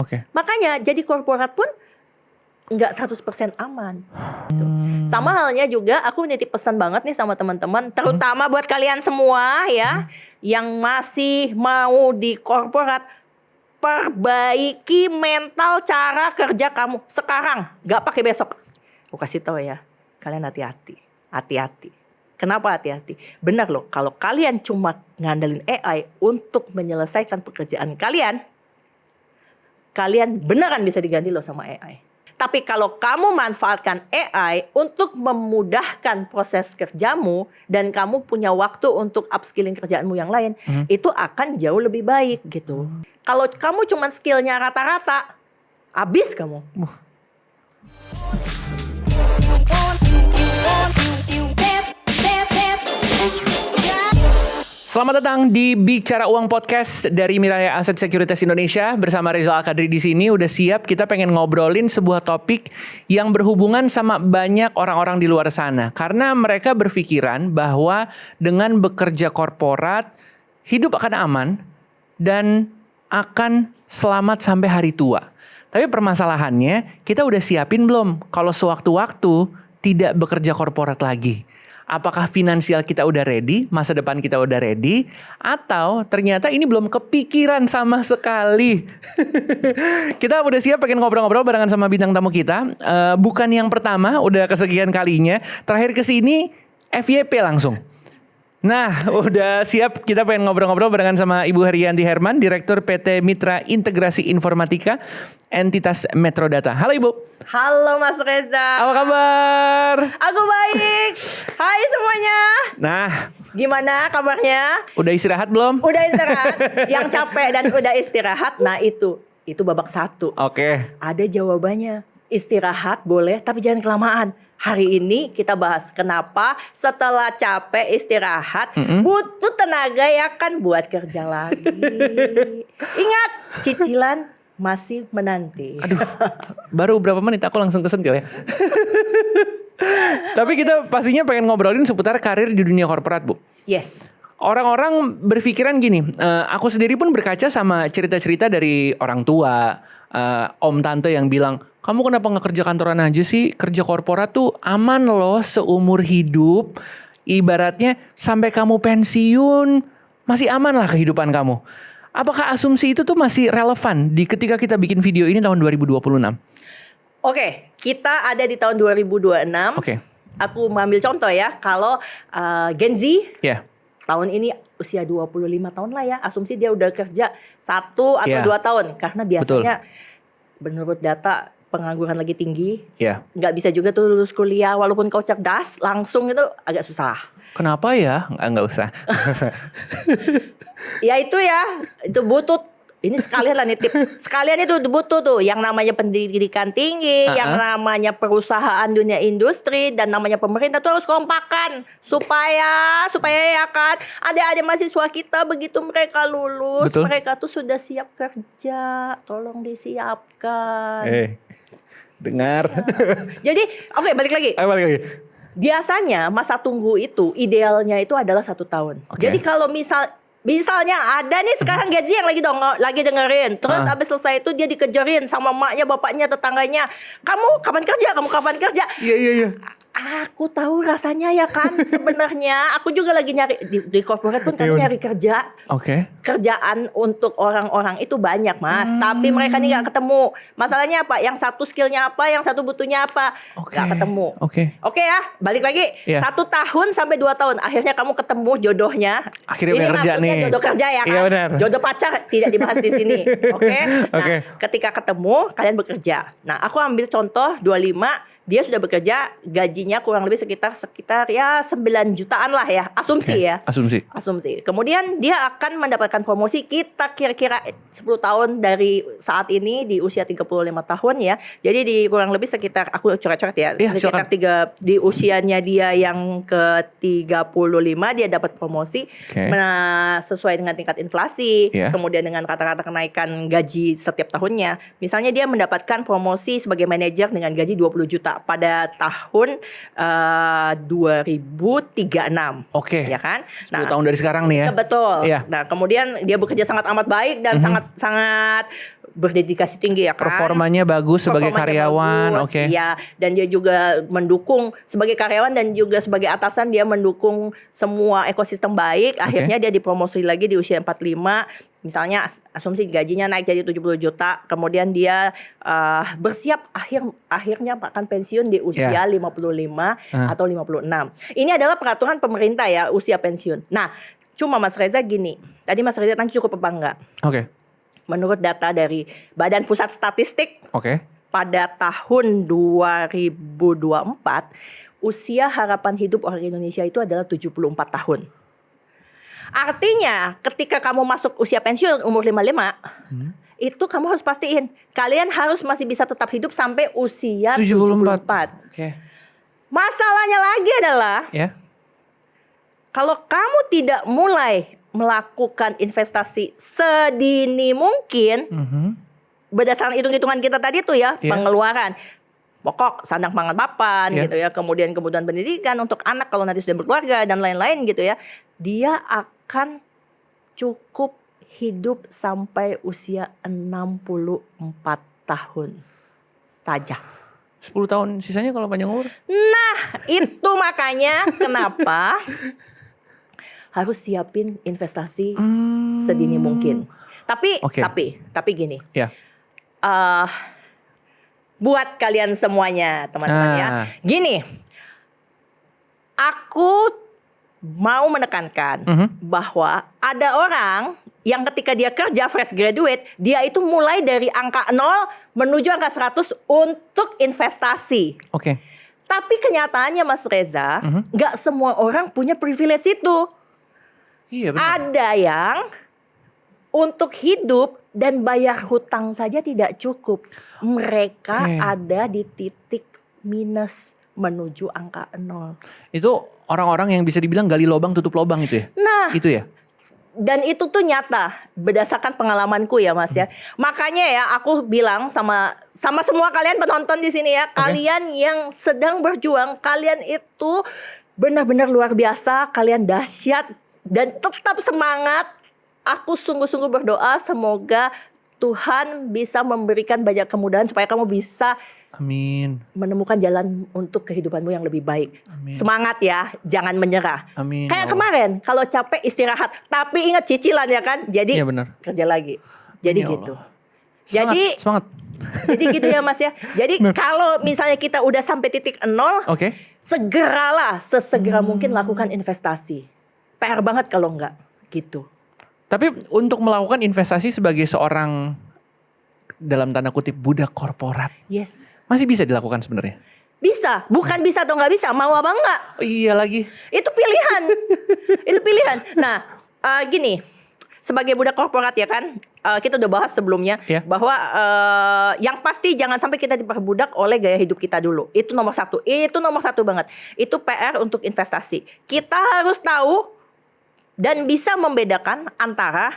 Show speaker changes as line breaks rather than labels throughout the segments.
Oke.
Makanya jadi korporat pun nggak 100% aman. Gitu. Sama halnya juga aku nitip pesan banget nih sama teman-teman, terutama buat kalian semua ya yang masih mau di korporat, perbaiki mental cara kerja kamu sekarang, nggak pakai besok. Aku kasih tahu ya, kalian hati-hati. Kenapa hati-hati? Benar loh, kalau kalian cuma ngandelin AI untuk menyelesaikan pekerjaan kalian beneran bisa diganti loh sama AI. Tapi kalau kamu manfaatkan AI untuk memudahkan proses kerjamu dan kamu punya waktu untuk upskilling kerjaanmu yang lain, itu akan jauh lebih baik gitu. Kalau kamu cuma skillnya rata-rata, habis kamu.
Selamat datang di Bicara Uang Podcast dari Miraya Asset Securities Indonesia. Bersama Rizal Al-Qadri di sini udah siap. Kita pengen ngobrolin sebuah topik yang berhubungan sama banyak orang-orang di luar sana. Karena mereka berpikiran bahwa dengan bekerja korporat, hidup akan aman dan akan selamat sampai hari tua. Tapi permasalahannya, kita udah siapin belum kalau sewaktu-waktu tidak bekerja korporat lagi? Apakah finansial kita udah ready, masa depan kita udah ready, atau ternyata ini belum kepikiran sama sekali? Kita udah siap pengen ngobrol-ngobrol barengan sama bintang tamu kita. Bukan yang pertama, udah kesekian kalinya. Terakhir kesini FYP langsung. Nah, udah siap kita pengen ngobrol-ngobrol barengan sama Ibu Herianti Herman, Direktur PT Mitra Integrasi Informatika, Entitas Metrodata. Halo Ibu.
Halo Mas Reza.
Apa kabar?
Aku baik. Hai semuanya.
Nah,
gimana kabarnya?
udah istirahat belum?
Udah istirahat. Yang capek dan udah istirahat, nah itu babak 1.
Oke.
Ada jawabannya. Istirahat boleh, tapi jangan kelamaan. Hari ini kita bahas kenapa setelah capek istirahat butuh tenaga ya kan buat kerja lagi. Ingat, cicilan masih menanti.
Aduh, baru berapa menit aku langsung kesentil ya. Tapi kita pastinya pengen ngobrolin seputar karir di dunia korporat, Bu.
Yes.
Orang-orang berpikiran gini, aku sendiri pun berkaca sama cerita-cerita dari orang tua, om tante yang bilang, kamu kenapa nggak kerja kantoran aja sih? Kerja korporat tuh aman loh seumur hidup. Ibaratnya sampai kamu pensiun masih aman lah kehidupan kamu. Apakah asumsi itu tuh masih relevan di ketika kita bikin video ini tahun 2026?
Oke, kita ada di tahun 2026.
Oke.
Aku mengambil contoh ya, kalau Gen Z tahun ini usia 25 tahun lah ya, asumsi dia udah kerja 1 atau 2 tahun. Karena biasanya menurut data pengangguran lagi tinggi, nggak bisa juga tuh lulus kuliah walaupun kau cerdas langsung itu agak susah.
Kenapa ya? Nggak usah.
Ya itu butuh. Ini sekalian lah nitip. Sekalian itu butuh tuh yang namanya pendidikan tinggi, yang namanya perusahaan dunia industri, dan namanya pemerintah tuh harus kompakan supaya ya kan adik-adik mahasiswa kita begitu mereka lulus, mereka tuh sudah siap kerja. Tolong disiapkan.
Dengar.
Jadi oke, balik lagi. Biasanya masa tunggu itu idealnya itu adalah 1 tahun. Jadi kalau misalnya ada nih sekarang Gen Z yang lagi dengerin, terus abis selesai itu dia dikejarin sama maknya, bapaknya, tetangganya, kamu kapan kerja? Iya. Aku tahu rasanya ya kan. Sebenarnya aku juga lagi nyari di corporate pun kan nyari kerja. Kerjaan untuk orang-orang itu banyak Mas, tapi mereka nih nggak ketemu. Masalahnya apa? Yang satu skillnya apa, yang satu butuhnya apa, nggak ketemu. Oke ya, balik lagi. 1 tahun sampai 2 tahun, akhirnya kamu ketemu jodohnya.
Akhirnya
ini
kerja
maksudnya
nih.
Jodoh kerja ya kan.
Iya, benar.
Jodoh pacar tidak dibahas di sini. Nah, ketika ketemu kalian bekerja. Nah, aku ambil contoh 25. Dia sudah bekerja, gajinya kurang lebih sekitar ya 9 jutaan lah ya, asumsi ya. Asumsi. Kemudian dia akan mendapatkan promosi kita kira-kira 10 tahun dari saat ini di usia 35 tahun ya. Jadi di kurang lebih sekitar, aku coret-coret ya, sekitar 3 di usianya dia yang ke 35 dia dapat promosi. Sesuai dengan tingkat inflasi, kemudian dengan kata-kata kenaikan gaji setiap tahunnya. Misalnya dia mendapatkan promosi sebagai manajer dengan gaji 20 juta pada tahun 2036. Ya kan?
10 tahun dari sekarang nih ya.
Betul. Nah, kemudian dia bekerja sangat amat baik dan sangat berdedikasi tinggi ya kan.
Performanya bagus sebagai
Performanya
karyawan,
bagus,
oke.
Iya, dan dia juga mendukung sebagai karyawan dan juga sebagai atasan dia mendukung semua ekosistem baik. Akhirnya dia dipromosi lagi di usia 45. Misalnya asumsi gajinya naik jadi 70 juta, kemudian dia bersiap akhirnya akan pensiun di usia 55 atau 56. Ini adalah peraturan pemerintah ya, usia pensiun. Nah, cuma Mas Reza gini, tadi Mas Reza tanya cukup apa enggak?
Oke.
Menurut data dari Badan Pusat Statistik,
Oke.
pada tahun 2024, usia harapan hidup orang Indonesia itu adalah 74 tahun. Artinya, ketika kamu masuk usia pensiun umur 55, itu kamu harus pastiin kalian harus masih bisa tetap hidup sampai usia 74.
Oke.
Masalahnya lagi adalah kalau kamu tidak mulai melakukan investasi sedini mungkin, berdasarkan hitung-hitungan kita tadi tuh ya, pengeluaran pokok, sandang pangan papan gitu ya, kemudian kebutuhan pendidikan untuk anak kalau nanti sudah berkeluarga dan lain-lain gitu ya, dia akan cukup hidup sampai usia 64 tahun saja.
10 tahun sisanya kalau panjang umur.
Nah, itu makanya kenapa harus siapin investasi sedini mungkin. Tapi gini. Buat kalian semuanya, teman-teman ya. Gini. Aku mau menekankan bahwa ada orang yang ketika dia kerja fresh graduate, dia itu mulai dari angka 0 menuju angka 100 untuk investasi.
Oke.
Tapi kenyataannya Mas Reza, nggak semua orang punya privilege itu.
Iya benar.
Ada yang untuk hidup dan bayar hutang saja tidak cukup. Mereka ada di titik minus menuju angka 0.
Itu orang-orang yang bisa dibilang gali lubang tutup lubang itu ya?
Nah,
itu ya?
Dan itu tuh nyata berdasarkan pengalamanku ya Mas ya. Makanya ya aku bilang sama semua kalian penonton di sini ya, kalian yang sedang berjuang, kalian itu benar-benar luar biasa, kalian dahsyat dan tetap semangat. Aku sungguh-sungguh berdoa semoga Tuhan bisa memberikan banyak kemudahan supaya kamu bisa menemukan jalan untuk kehidupanmu yang lebih baik. Semangat ya, jangan menyerah. Kayak kemarin, kalau capek istirahat, tapi ingat cicilan ya kan. Jadi kerja lagi. Jadi gitu.
Semangat.
Jadi gitu ya Mas ya. Jadi kalau misalnya kita udah sampai titik 0, segeralah sesegera mungkin lakukan investasi. PR banget kalau enggak gitu.
Tapi untuk melakukan investasi sebagai seorang dalam tanda kutip budak korporat, masih bisa dilakukan sebenarnya?
Bisa, bukan bisa atau nggak bisa, mau apa enggak?
Oh, iya lagi.
Itu pilihan, itu pilihan. Nah, gini, sebagai budak korporat ya kan, kita udah bahas sebelumnya bahwa yang pasti jangan sampai kita diperbudak oleh gaya hidup kita dulu. Itu nomor satu banget. Itu PR untuk investasi. Kita harus tahu dan bisa membedakan antara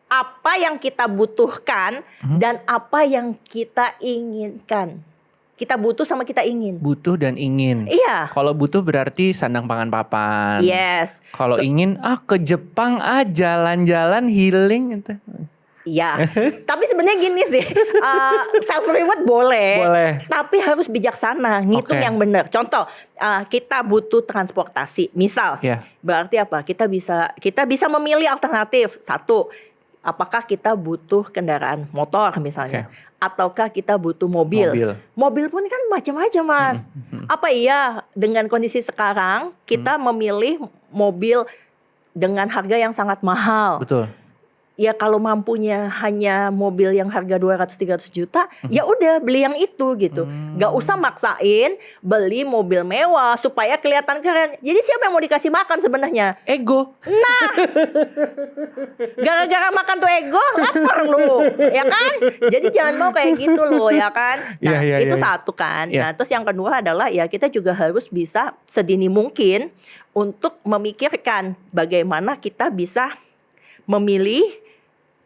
apa yang kita butuhkan dan apa yang kita inginkan. Kita butuh sama kita ingin.
Butuh dan ingin.
Iya.
Kalau butuh berarti sandang pangan papan.
Yes.
Kalau ingin ke Jepang jalan-jalan healing gitu.
Iya. Tapi sebenarnya gini sih, self reward boleh. Tapi harus bijaksana, ngitung yang benar. Contoh, kita butuh transportasi. Misal, berarti apa? Kita bisa memilih alternatif. Satu, apakah kita butuh kendaraan motor misalnya, ataukah kita butuh mobil? Mobil pun kan macam-macam Mas. Apa iya dengan kondisi sekarang kita memilih mobil dengan harga yang sangat mahal?
Betul.
Ya kalau mampunya hanya mobil yang harga 200-300 juta, ya udah beli yang itu gitu. Gak usah maksain beli mobil mewah supaya kelihatan keren. Jadi siapa yang mau dikasih makan sebenarnya?
Ego.
Nah, gara-gara makan tuh ego, lapar lu, ya kan? Jadi jangan mau kayak gitu loh, ya kan? Nah, itu satu kan. Nah, terus yang kedua adalah ya kita juga harus bisa sedini mungkin untuk memikirkan bagaimana kita bisa memilih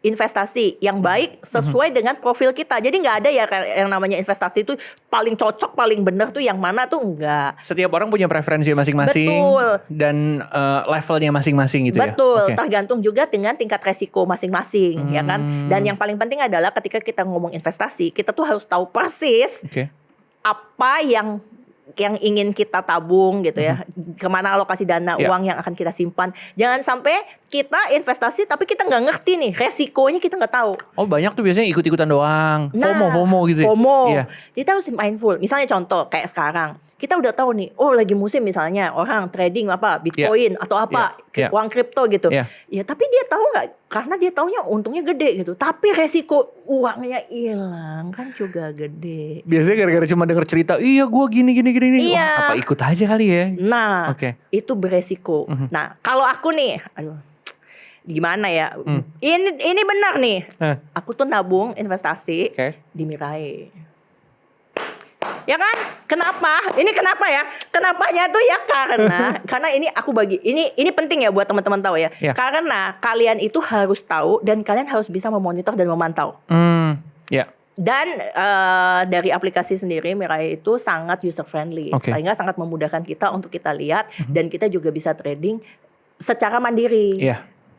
investasi yang baik sesuai dengan profil kita. Jadi nggak ada ya yang namanya investasi itu paling cocok, paling benar tuh yang mana tuh enggak.
Setiap orang punya preferensi masing-masing.
Betul.
Dan levelnya masing-masing gitu
Betul,
ya.
tergantung juga dengan tingkat resiko masing-masing, ya kan. Dan yang paling penting adalah ketika kita ngomong investasi, kita tuh harus tahu persis apa yang ingin kita tabung gitu ya, kemana alokasi dana uang yang akan kita simpan. Jangan sampai kita investasi tapi kita nggak ngerti nih resikonya, kita nggak tahu.
Oh, banyak tuh biasanya ikut-ikutan doang. FOMO gitu.
FOMO.
Iya.
Kita harus mindful. Misalnya contoh kayak sekarang, kita udah tahu nih, oh lagi musim misalnya orang trading apa Bitcoin atau apa uang kripto gitu. Ya tapi dia tahu nggak? Karena dia taunya untungnya gede gitu, tapi resiko uangnya hilang kan juga gede.
Biasanya gara-gara cuma denger cerita, iya gue gini.
Iya.
Wah, apa ikut aja kali ya?
Nah, itu beresiko. Nah, kalau aku nih, aduh, gimana ya? Ini benar nih. Aku tuh nabung investasi di Mirai. Ya kan? Kenapa? Ini kenapa ya? Kenapanya tuh ya karena ini aku bagi ini penting ya buat teman-teman tahu ya. Karena kalian itu harus tahu dan kalian harus bisa memonitor dan memantau. Dan dari aplikasi sendiri Mirai itu sangat user friendly, sehingga sangat memudahkan kita untuk kita lihat dan kita juga bisa trading secara mandiri.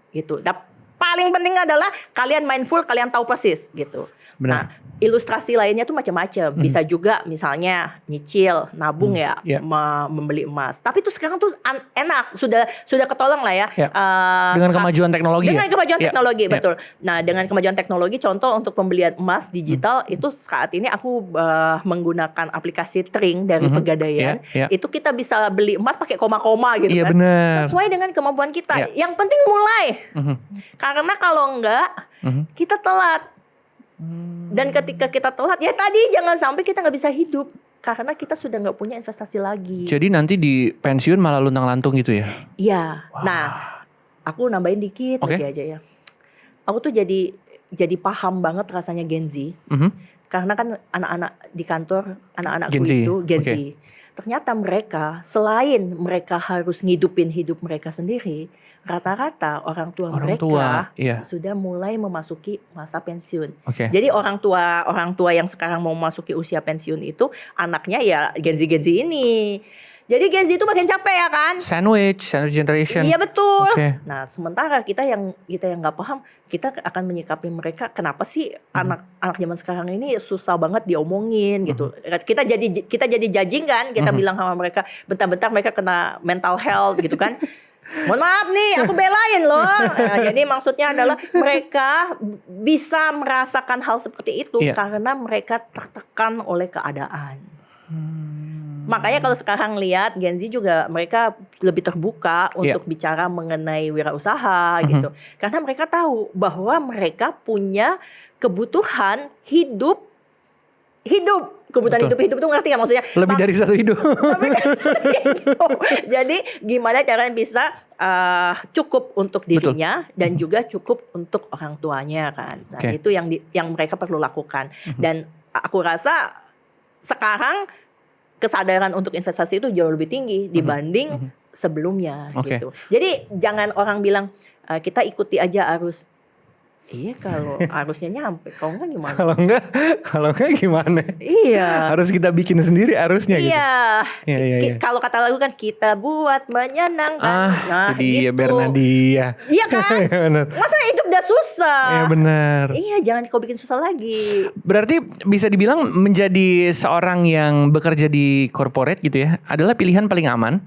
Gitu. Dan paling penting adalah kalian mindful, kalian tahu persis gitu.
Benar.
Nah, ilustrasi lainnya tuh macam-macam. Bisa juga misalnya nyicil, nabung membeli emas. Tapi tuh sekarang tuh enak, sudah ketolong lah ya.
Dengan kemajuan teknologi.
Dengan kemajuan teknologi, betul. Nah, dengan kemajuan teknologi, contoh untuk pembelian emas digital itu saat ini aku menggunakan aplikasi Tring dari Pegadaian. Itu kita bisa beli emas pakai koma-koma gitu kan.
Bener.
Sesuai dengan kemampuan kita. Yang penting mulai. Karena kalau enggak, kita telat. Dan ketika kita telat, ya tadi jangan sampai kita nggak bisa hidup karena kita sudah nggak punya investasi lagi.
Jadi nanti di pensiun malah luntang-lantung gitu ya?
Iya. Nah, aku nambahin dikit lagi aja ya. Aku tuh jadi paham banget rasanya Gen Z. Karena kan anak-anak di kantor, anak-anakku itu Gen Z. Ternyata mereka selain mereka harus ngidupin hidup mereka sendiri, rata-rata orang tua mereka sudah mulai memasuki masa pensiun. Jadi orang tua yang sekarang mau memasuki usia pensiun itu anaknya ya Gen Z ini. Jadi Gen Z itu makin capek ya kan?
Sandwich generation.
Iya betul. Nah, sementara kita yang nggak paham, kita akan menyikapi mereka. Kenapa sih anak zaman sekarang ini susah banget diomongin gitu? Kita jadi judging kan? Kita bilang sama mereka, bentar-bentar mereka kena mental health gitu kan? Mohon maaf nih, aku belain loh. Nah, jadi maksudnya adalah mereka bisa merasakan hal seperti itu karena mereka tertekan oleh keadaan. Makanya kalau sekarang lihat Gen Z juga mereka lebih terbuka untuk bicara mengenai wirausaha gitu. Karena mereka tahu bahwa mereka punya kebutuhan hidup. Kebutuhan hidup tuh ngerti ya maksudnya?
Lebih dari satu hidup.
Jadi gimana caranya bisa cukup untuk dirinya dan juga cukup untuk orang tuanya kan. Nah, itu yang mereka perlu lakukan. Dan aku rasa sekarang kesadaran untuk investasi itu jauh lebih tinggi dibanding sebelumnya gitu. Jadi jangan orang bilang kita ikuti aja arus. Iya kalau arusnya nyampe, kalau enggak gimana?
Kalau enggak gimana?
Iya.
Harus kita bikin sendiri arusnya gitu.
Iya. Kalau kata lagu kan kita buat menyenangkan. Nah,
itu dia
gitu.
Bernadia.
Iya kan? Masa hidup udah susah?
Iya benar.
Iya, jangan kau bikin susah lagi.
Berarti bisa dibilang menjadi seorang yang bekerja di corporate gitu ya, adalah pilihan paling aman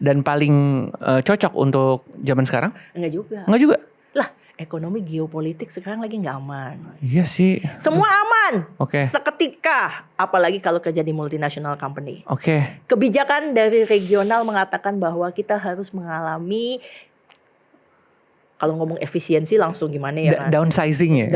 dan paling cocok untuk zaman sekarang?
Enggak juga. Lah, ekonomi geopolitik sekarang lagi nggak aman.
Iya sih.
Semua aman.
Seketika.
Apalagi kalau kerja di multinational company.
Kebijakan
dari regional mengatakan bahwa kita harus mengalami, kalau ngomong efisiensi langsung gimana ya?
Downsizing ya.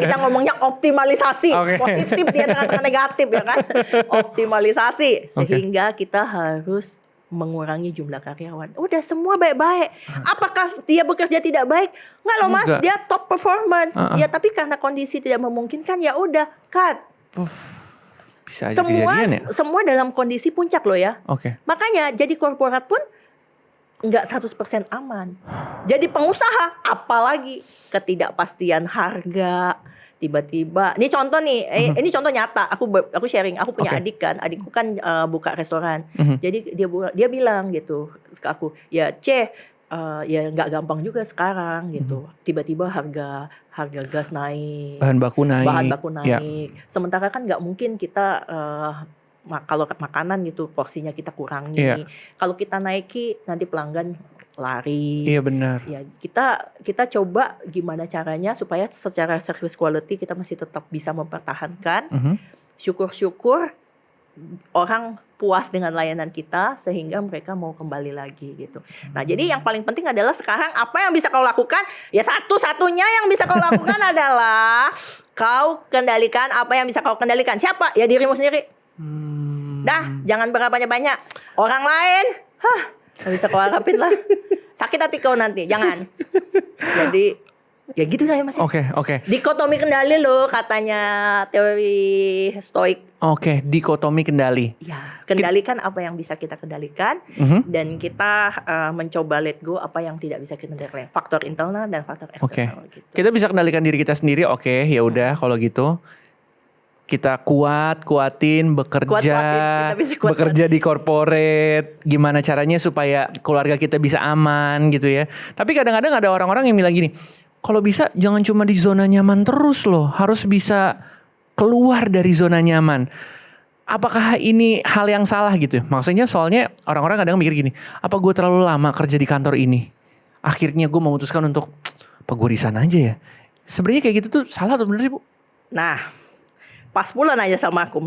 Kita ngomongnya optimalisasi. Positif di tengah-tengah negatif ya kan. Optimalisasi sehingga kita harus mengurangi jumlah karyawan. Udah semua baik-baik. Apakah dia bekerja tidak baik? Enggak loh Mas, dia top performance. Ya tapi karena kondisi tidak memungkinkan ya udah cut.
Bisa aja
semua dalam kondisi puncak loh ya. Makanya jadi korporat pun nggak 100% aman. Jadi pengusaha, apalagi ketidakpastian harga, tiba-tiba. Ini contoh nih, ini contoh nyata. Aku sharing. Aku punya adik kan, adikku kan buka restoran. Jadi dia bilang gitu ke aku, ya ya nggak gampang juga sekarang gitu. Tiba-tiba harga gas naik,
bahan baku naik.
Ya. Sementara kan nggak mungkin kita kalau makanan gitu porsinya kita kurangi.
Ya.
Kalau kita naiki nanti pelanggan lari.
Iya benar.
Ya kita coba gimana caranya supaya secara service quality kita masih tetap bisa mempertahankan. Syukur-syukur orang puas dengan layanan kita sehingga mereka mau kembali lagi gitu. Nah, jadi yang paling penting adalah sekarang apa yang bisa kau lakukan? Ya satu-satunya yang bisa kau lakukan adalah kau kendalikan apa yang bisa kau kendalikan. Siapa? Ya dirimu sendiri. Dah, jangan berbanyak-banyak. Orang lain, gak bisa kau harapin lah. Sakit hati kau nanti, jangan. Jadi ya gitu lah ya Mas.
Oke.
Dikotomi kendali loh katanya teori stoik.
Oke, dikotomi kendali.
Ya, kendalikan apa yang bisa kita kendalikan dan kita mencoba let go apa yang tidak bisa kita kendalikan. Faktor internal dan faktor eksternal gitu.
Kita bisa kendalikan diri kita sendiri. Oke, ya udah kalau gitu. Kita kuatin bekerja, bekerja di corporate. Gimana caranya supaya keluarga kita bisa aman gitu ya. Tapi kadang-kadang ada orang-orang yang bilang gini, kalau bisa jangan cuma di zona nyaman terus loh, harus bisa keluar dari zona nyaman. Apakah ini hal yang salah gitu? Maksudnya soalnya orang-orang kadang mikir gini, apa gue terlalu lama kerja di kantor ini? Akhirnya gue memutuskan untuk, apa gue resign aja ya? Sebenarnya kayak gitu tuh salah atau bener sih Bu?
Nah, pas pula nanya sama aku.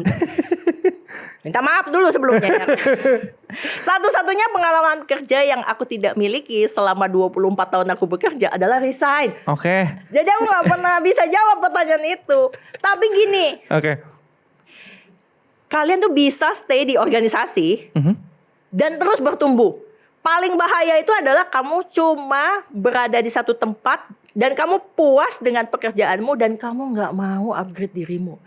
Minta maaf dulu sebelumnya ya. Satu-satunya pengalaman kerja yang aku tidak miliki selama 24 tahun aku bekerja adalah resign.
Oke.
Jadi aku gak pernah bisa jawab pertanyaan itu. Tapi gini.
Oke.
Kalian tuh bisa stay di organisasi dan terus bertumbuh. Paling bahaya itu adalah kamu cuma berada di satu tempat dan kamu puas dengan pekerjaanmu dan kamu gak mau upgrade dirimu.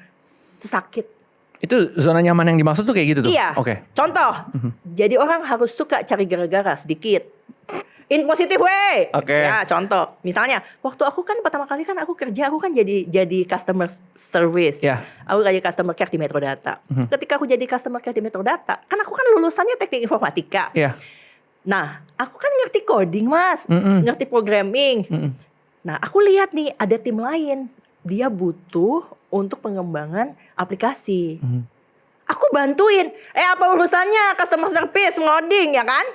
Itu sakit.
Itu zona nyaman yang dimaksud tuh kayak gitu tuh?
Iya.
Oke.
Contoh, jadi orang harus suka cari gara-gara sedikit. In positive way.
Oke.
Ya, contoh. Misalnya, waktu aku kan pertama kali kan aku kerja, aku kan jadi customer service.
Ya.
Aku jadi customer care di Metro Data. Ketika aku jadi customer care di Metro Data, kan aku kan lulusannya teknik informatika.
Iya.
Nah, aku kan ngerti coding, Mas. Ngerti programming. Nah, aku lihat nih ada tim lain. Dia butuh untuk pengembangan aplikasi. Aku bantuin. Apa urusannya customer service ngoding ya kan?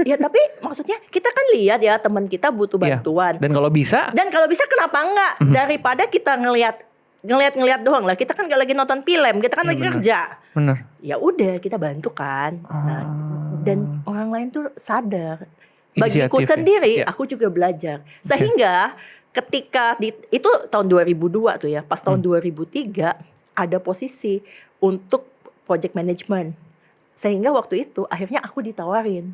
Ya tapi maksudnya kita kan lihat ya teman kita butuh bantuan.
Dan kalau bisa
kenapa enggak? Daripada kita ngelihat doang lah. Kita kan gak lagi nonton film, kita kan lagi kerja.
Bener.
Ya udah kita bantu kan. Nah, dan orang lain tuh sadar. Bagiku sendiri, aku juga belajar. Sehingga ketika itu tahun 2002 tuh ya, pas tahun 2003 ada posisi untuk project management. Sehingga waktu itu akhirnya aku ditawarin.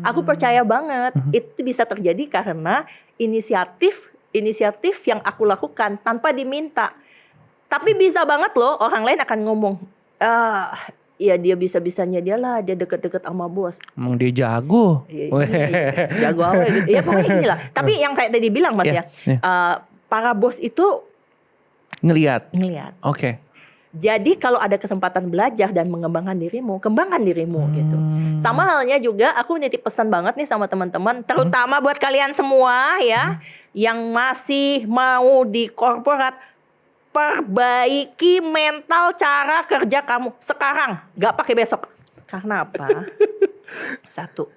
Aku percaya banget itu bisa terjadi karena inisiatif yang aku lakukan tanpa diminta. Tapi bisa banget loh orang lain akan ngomong, ya dia bisa-bisanya dia lah, dia deket-deket sama bos.
Emang dia jago.
Jago apa gitu. Ya pokoknya gini lah. Tapi yang kayak tadi bilang Mas para bos itu
ngelihat. Oke.
Jadi kalau ada kesempatan belajar dan mengembangkan dirimu, kembangkan dirimu gitu. Sama halnya juga aku nitip pesan banget nih sama teman-teman, terutama buat kalian semua ya, yang masih mau di korporat, perbaiki mental cara kerja kamu sekarang, gak pakai besok. Karena apa? Satu,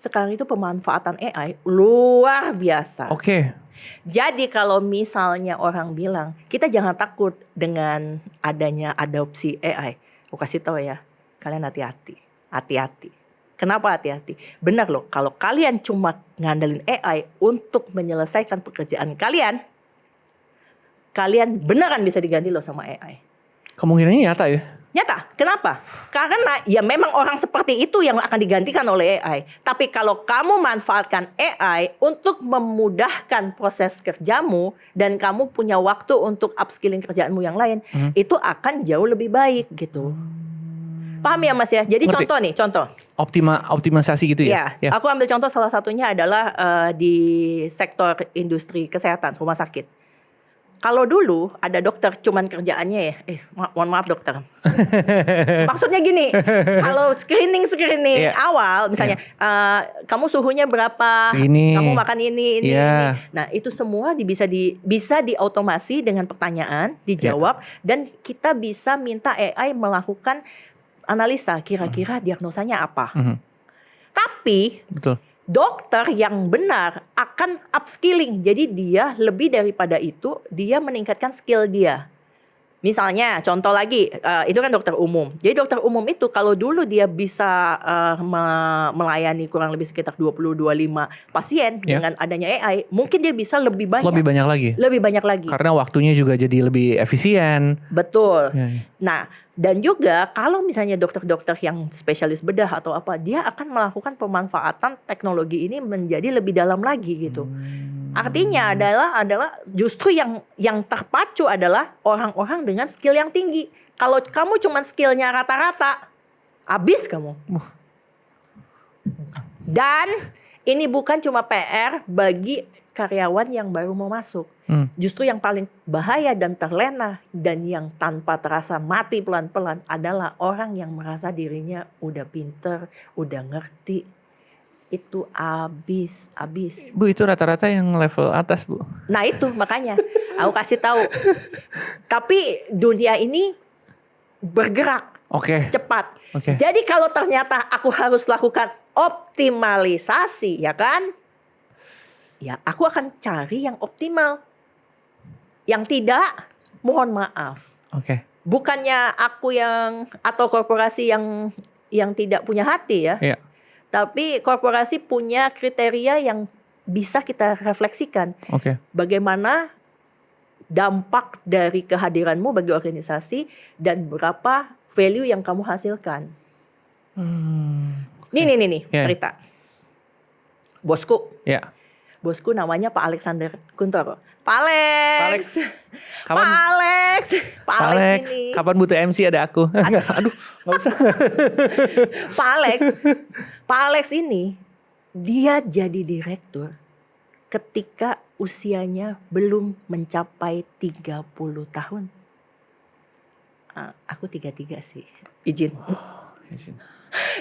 sekarang itu pemanfaatan AI luar biasa.
Oke.
Jadi kalau misalnya orang bilang, kita jangan takut dengan adanya adopsi AI. Aku kasih tahu ya, kalian hati-hati. Kenapa hati-hati? Benar loh, kalau kalian cuma ngandalin AI untuk menyelesaikan pekerjaan kalian beneran bisa diganti loh sama AI.
Kemungkinannya nyata ya?
Nyata. Kenapa? Karena ya memang orang seperti itu yang akan digantikan oleh AI. Tapi kalau kamu manfaatkan AI untuk memudahkan proses kerjamu dan kamu punya waktu untuk upskilling kerjaanmu yang lain, itu akan jauh lebih baik gitu. Paham ya Mas ya? Jadi
Ngerti.
contoh.
optimalisasi gitu
Ya,
ya?
aku ambil contoh salah satunya adalah di sektor industri kesehatan, rumah sakit. Kalau dulu ada dokter cuman kerjaannya ya, mohon maaf dokter. Maksudnya gini, kalau screening
Iya.
awal, misalnya kamu suhunya berapa,
Segini.
kamu makan ini.
Iya.
Nah itu semua bisa diotomasi dengan pertanyaan, dijawab, dan kita bisa minta AI melakukan analisa kira-kira diagnosanya apa. Tapi
Betul.
dokter yang benar akan upskilling. Jadi dia lebih daripada itu, dia meningkatkan skill dia. Misalnya contoh lagi, itu kan dokter umum. Jadi dokter umum itu kalau dulu dia bisa melayani kurang lebih sekitar 20-25 pasien dengan adanya AI, mungkin dia bisa lebih banyak.
Lebih banyak lagi.
Lebih banyak lagi.
Karena waktunya juga jadi lebih efisien.
Betul.
Ya.
Nah, dan juga kalau misalnya dokter-dokter yang spesialis bedah atau apa, dia akan melakukan pemanfaatan teknologi ini menjadi lebih dalam lagi gitu. Artinya adalah justru yang terpacu adalah orang-orang dengan skill yang tinggi. Kalau kamu cuma skillnya rata-rata, habis kamu. Dan ini bukan cuma PR bagi karyawan yang baru mau masuk. Justru yang paling bahaya dan terlena dan yang tanpa terasa mati pelan-pelan adalah orang yang merasa dirinya udah pinter, udah ngerti. Itu abis.
Bu, itu rata-rata yang level atas, Bu.
Nah itu makanya aku kasih tahu. Tapi dunia ini bergerak cepat. Jadi kalau ternyata aku harus lakukan optimalisasi, ya kan? Ya aku akan cari yang optimal. Yang tidak, mohon maaf. Bukannya aku atau korporasi yang tidak punya hati ya.
Iya.
Tapi korporasi punya kriteria yang bisa kita refleksikan. Bagaimana dampak dari kehadiranmu bagi organisasi dan berapa value yang kamu hasilkan. Nih cerita. Bosku. Bosku namanya Pak Alexander Kuntoro. Pak Alex. Pak Alex ini.
Kapan butuh MC ada aku. Aduh, nggak usah.
Pak Alex ini dia jadi direktur ketika usianya belum mencapai 30 tahun. Aku 33 sih. Izin.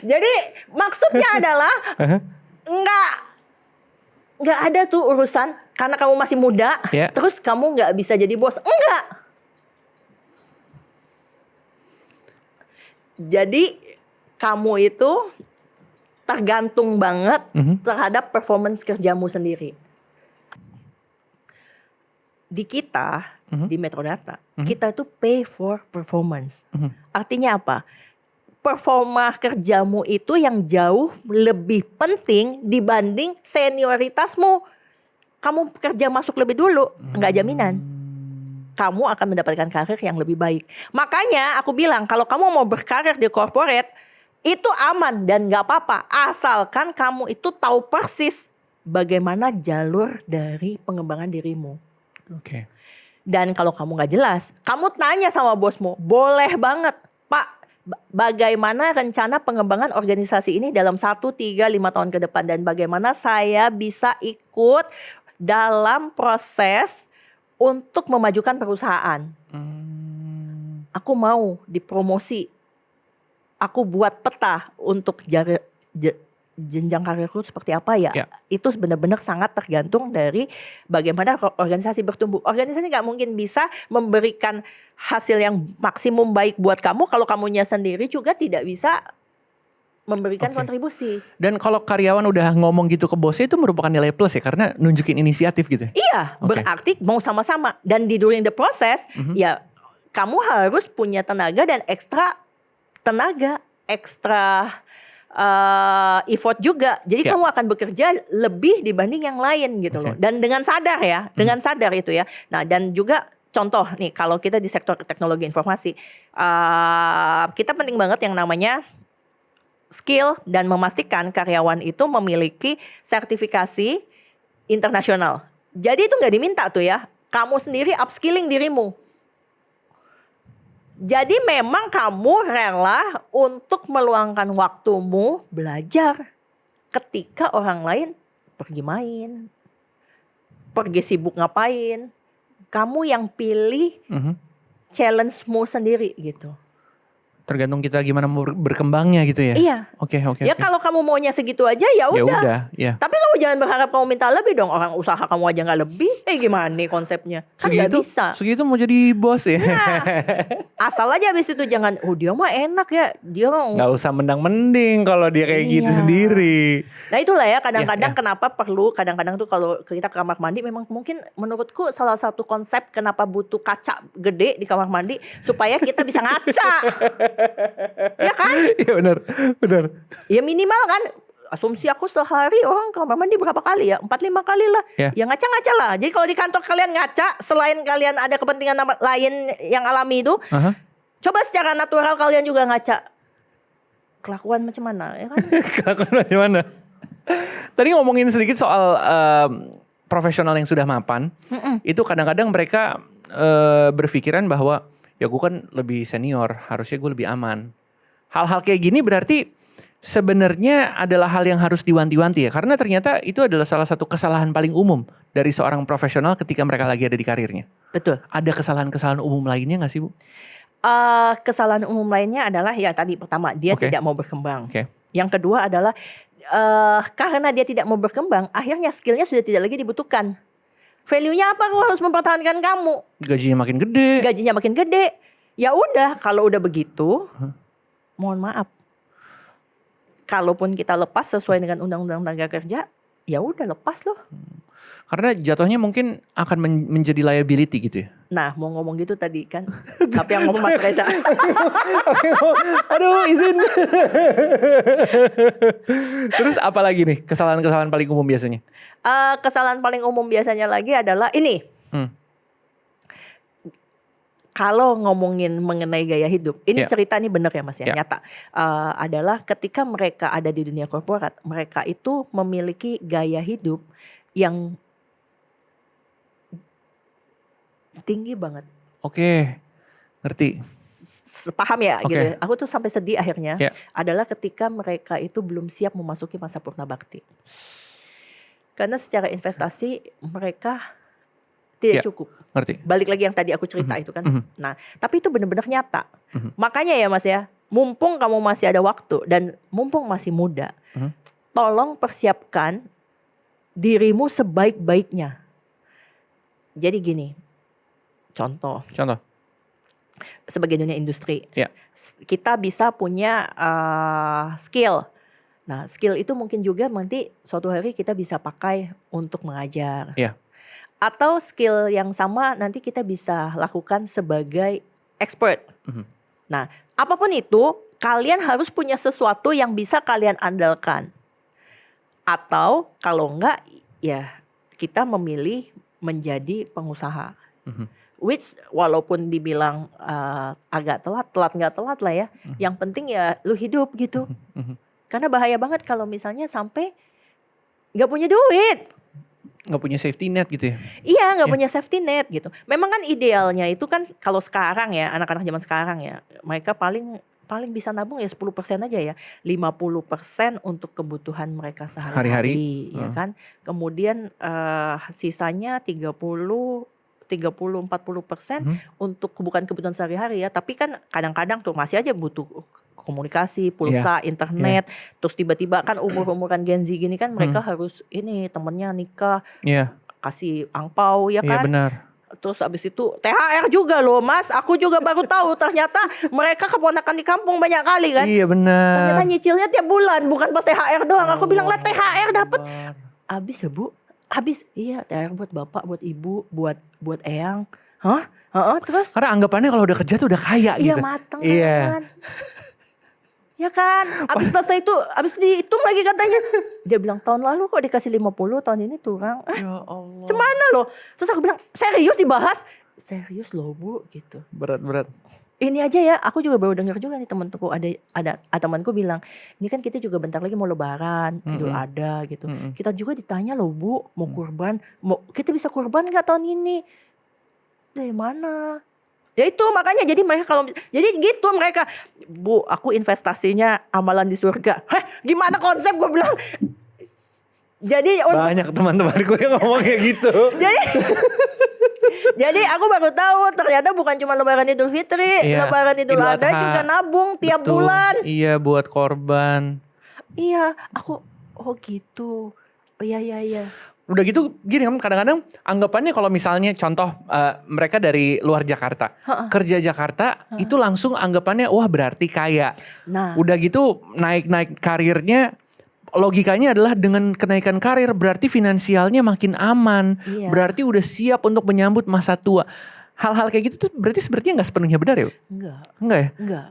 Jadi maksudnya adalah nggak ada tuh urusan karena kamu masih muda, terus kamu nggak bisa jadi bos. Enggak. Jadi kamu itu tergantung banget terhadap performance kerjamu sendiri. Di kita, di Metrodata, kita itu pay for performance. Artinya apa? Performa kerjamu itu yang jauh lebih penting dibanding senioritasmu. Kamu kerja masuk lebih dulu, nggak jaminan kamu akan mendapatkan karir yang lebih baik. Makanya aku bilang kalau kamu mau berkarir di corporate itu aman dan nggak apa-apa, asalkan kamu itu tahu persis bagaimana jalur dari pengembangan dirimu. Dan kalau kamu nggak jelas, kamu tanya sama bosmu, boleh banget, Pak. Bagaimana rencana pengembangan organisasi ini dalam 1, 3, 5 tahun ke depan, dan bagaimana saya bisa ikut dalam proses untuk memajukan perusahaan. Aku mau dipromosi. Aku buat peta untuk jenjang karirku seperti apa ya. Itu benar-benar sangat tergantung dari bagaimana organisasi bertumbuh. Organisasi gak mungkin bisa memberikan hasil yang maksimum baik buat kamu kalau kamunya sendiri juga tidak bisa memberikan kontribusi.
Dan kalau karyawan udah ngomong gitu ke bosnya, itu merupakan nilai plus ya, karena nunjukin inisiatif gitu.
Iya, berarti mau sama-sama. Dan di during the process, ya kamu harus punya tenaga dan ekstra effort juga. Jadi kamu akan bekerja lebih dibanding yang lain gitu loh. Dan dengan sadar ya, dengan sadar itu ya. Nah, dan juga contoh nih, kalau kita di sektor teknologi informasi, kita penting banget yang namanya skill dan memastikan karyawan itu memiliki sertifikasi internasional. Jadi itu nggak diminta tuh ya. Kamu sendiri upskilling dirimu. Jadi memang kamu rela untuk meluangkan waktumu belajar ketika orang lain pergi main, pergi sibuk ngapain. Kamu yang pilih challenge-mu sendiri gitu.
Tergantung kita gimana mau berkembangnya gitu ya.
Iya.
Oke.
Ya kalau kamu maunya segitu aja ya udah.
Ya.
Tapi kamu jangan berharap kamu minta lebih dong. Orang usaha kamu aja nggak lebih. Gimana nih konsepnya? Kan nggak bisa.
Segitu mau jadi bos ya.
Nah, asal aja habis itu jangan. Dia mah enak ya. Dia mah
nggak usah mendang-mending kalau dia kayak gitu sendiri.
Nah itulah ya kadang-kadang kenapa perlu. Kadang-kadang tuh kalau kita ke kamar mandi memang mungkin menurutku salah satu konsep kenapa butuh kaca gede di kamar mandi supaya kita bisa ngaca. Ya kan?
Iya benar.
Ya minimal kan. Asumsi aku sehari orang kamar mandi berapa kali ya? 4-5 kali lah. Ya ngaca-ngaca lah. Jadi kalau di kantor kalian ngaca, selain kalian ada kepentingan lain yang alami itu, coba secara natural kalian juga ngaca. Kelakuan macam mana ya kan?
Kelakuan macam mana? Tadi ngomongin sedikit soal profesional yang sudah mapan. Itu kadang-kadang mereka berpikiran bahwa ya gue kan lebih senior, harusnya gue lebih aman. Hal-hal kayak gini berarti sebenarnya adalah hal yang harus diwanti-wanti ya. Karena ternyata itu adalah salah satu kesalahan paling umum dari seorang profesional ketika mereka lagi ada di karirnya.
Betul.
Ada kesalahan-kesalahan umum lainnya gak sih Bu?
Kesalahan umum lainnya adalah ya tadi pertama dia tidak mau berkembang. Yang kedua adalah karena dia tidak mau berkembang, akhirnya skillnya sudah tidak lagi dibutuhkan. Value-nya apa? Gue harus mempertahankan kamu.
Gajinya makin gede.
Ya udah, kalau udah begitu, mohon maaf. Kalaupun kita lepas sesuai dengan undang-undang tenaga kerja, ya udah lepas loh.
Karena jatuhnya mungkin akan menjadi liability gitu ya.
Nah, mau ngomong gitu tadi kan. Tapi yang ngomong Mas Reza.
Aduh, izin. Terus apa lagi nih kesalahan-kesalahan paling umum biasanya?
Kesalahan paling umum biasanya lagi adalah ini. Kalau ngomongin mengenai gaya hidup, ini cerita ini benar ya Mas ya, nyata. Adalah ketika mereka ada di dunia korporat, mereka itu memiliki gaya hidup yang tinggi banget.
Oke, ngerti.
Paham ya gitu. Aku tuh sampai sedih akhirnya adalah ketika mereka itu belum siap memasuki masa purna bakti. Karena secara investasi mereka tidak cukup.
Ngerti.
Balik lagi yang tadi aku cerita itu kan. Nah, tapi itu benar-benar nyata. Makanya ya Mas ya, mumpung kamu masih ada waktu dan mumpung masih muda, tolong persiapkan dirimu sebaik-baiknya. Jadi gini, contoh. Sebagai dunia industri, kita bisa punya skill. Nah, skill itu mungkin juga nanti suatu hari kita bisa pakai untuk mengajar. Atau skill yang sama nanti kita bisa lakukan sebagai expert. Nah, apapun itu, kalian harus punya sesuatu yang bisa kalian andalkan. Atau kalau enggak, ya kita memilih menjadi pengusaha. Which walaupun dibilang agak telat nggak telat lah ya. Yang penting ya lu hidup gitu. Karena bahaya banget kalau misalnya sampai nggak punya duit.
Nggak punya safety net gitu ya?
Iya, nggak punya safety net gitu. Memang kan idealnya itu kan kalau sekarang ya, anak-anak zaman sekarang ya, mereka paling bisa nabung ya 10% aja ya. 50% untuk kebutuhan mereka sehari-hari ya kan. Kemudian sisanya 30-40% untuk bukan kebutuhan sehari-hari ya. Tapi kan kadang-kadang tuh masih aja butuh komunikasi, pulsa, internet. Terus tiba-tiba kan umur-umuran Gen Z gini kan mereka harus ini temennya nikah, kasih angpau ya kan.
Benar.
Terus abis itu THR juga loh Mas. Aku juga baru tahu ternyata mereka keponakan di kampung banyak kali kan.
Iya benar.
Ternyata nyicilnya tiap bulan bukan pas THR doang. Aku bilang lah THR dapat. Abis ya Bu? Habis. Iya, THR buat bapak, buat ibu, buat eyang. Hah? Terus?
Karena anggapannya kalau udah kerja tuh udah kaya gitu.
Iya, mateng kan. Ya kan? Abis selesai itu, abis dihitung lagi katanya. Dia bilang tahun lalu kok dikasih 50, tahun ini kurang.
Ya Allah.
Cemana loh? Terus aku bilang, serius dibahas? Serius loh Bu, gitu.
Berat.
Ini aja ya, aku juga baru dengar juga nih temanku ada temanku bilang, ini kan kita juga bentar lagi mau lebaran, Idul Adha gitu. Kita juga ditanya loh Bu, mau kurban, kita bisa kurban nggak tahun ini? Dari mana? Ya itu makanya jadi mereka jadi gitu mereka, Bu, aku investasinya amalan di surga. Heh, gimana konsep, gue bilang. Jadi
banyak teman-temanku yang ngomong kayak gitu.
Jadi aku baru tahu ternyata bukan cuma Lebaran Idul Fitri,
Iya,
Lebaran Idul Adha juga nabung tiap
betul.
bulan.
Iya, buat korban.
Iya, aku gitu. Oh iya.
Udah gitu gini kan, kadang-kadang anggapannya kalau misalnya contoh mereka dari luar Jakarta, kerja Jakarta itu langsung anggapannya wah berarti kaya.
Nah,
Udah gitu naik karirnya, logikanya adalah dengan kenaikan karir berarti finansialnya makin aman.
Iya.
Berarti udah siap untuk menyambut masa tua. Hal-hal kayak gitu tuh berarti sepertinya gak sepenuhnya benar ya? Enggak ya?
Enggak.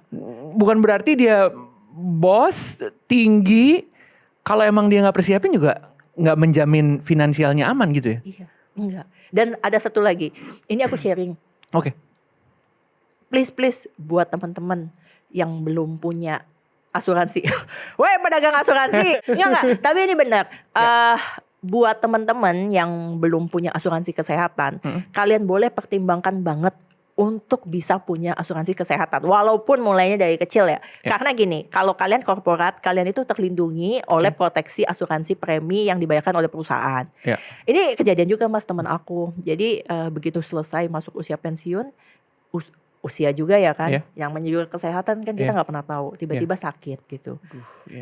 Bukan berarti dia bos tinggi, kalau emang dia gak persiapin juga gak menjamin finansialnya aman gitu ya?
Iya, enggak. Dan ada satu lagi, ini aku sharing.
Oke.
Please buat teman-teman yang belum punya asuransi. Weh, pedagang asuransi. Enggak. Tapi ini benar. Buat teman-teman yang belum punya asuransi kesehatan, kalian boleh pertimbangkan banget untuk bisa punya asuransi kesehatan. Walaupun mulainya dari kecil ya. Karena gini, kalau kalian korporat, kalian itu terlindungi oleh proteksi asuransi premi yang dibayarkan oleh perusahaan. Ini kejadian juga Mas, teman aku. Jadi begitu selesai masuk usia pensiun, usia juga ya kan, yang menyusul kesehatan kan kita nggak pernah tahu, tiba-tiba sakit gitu.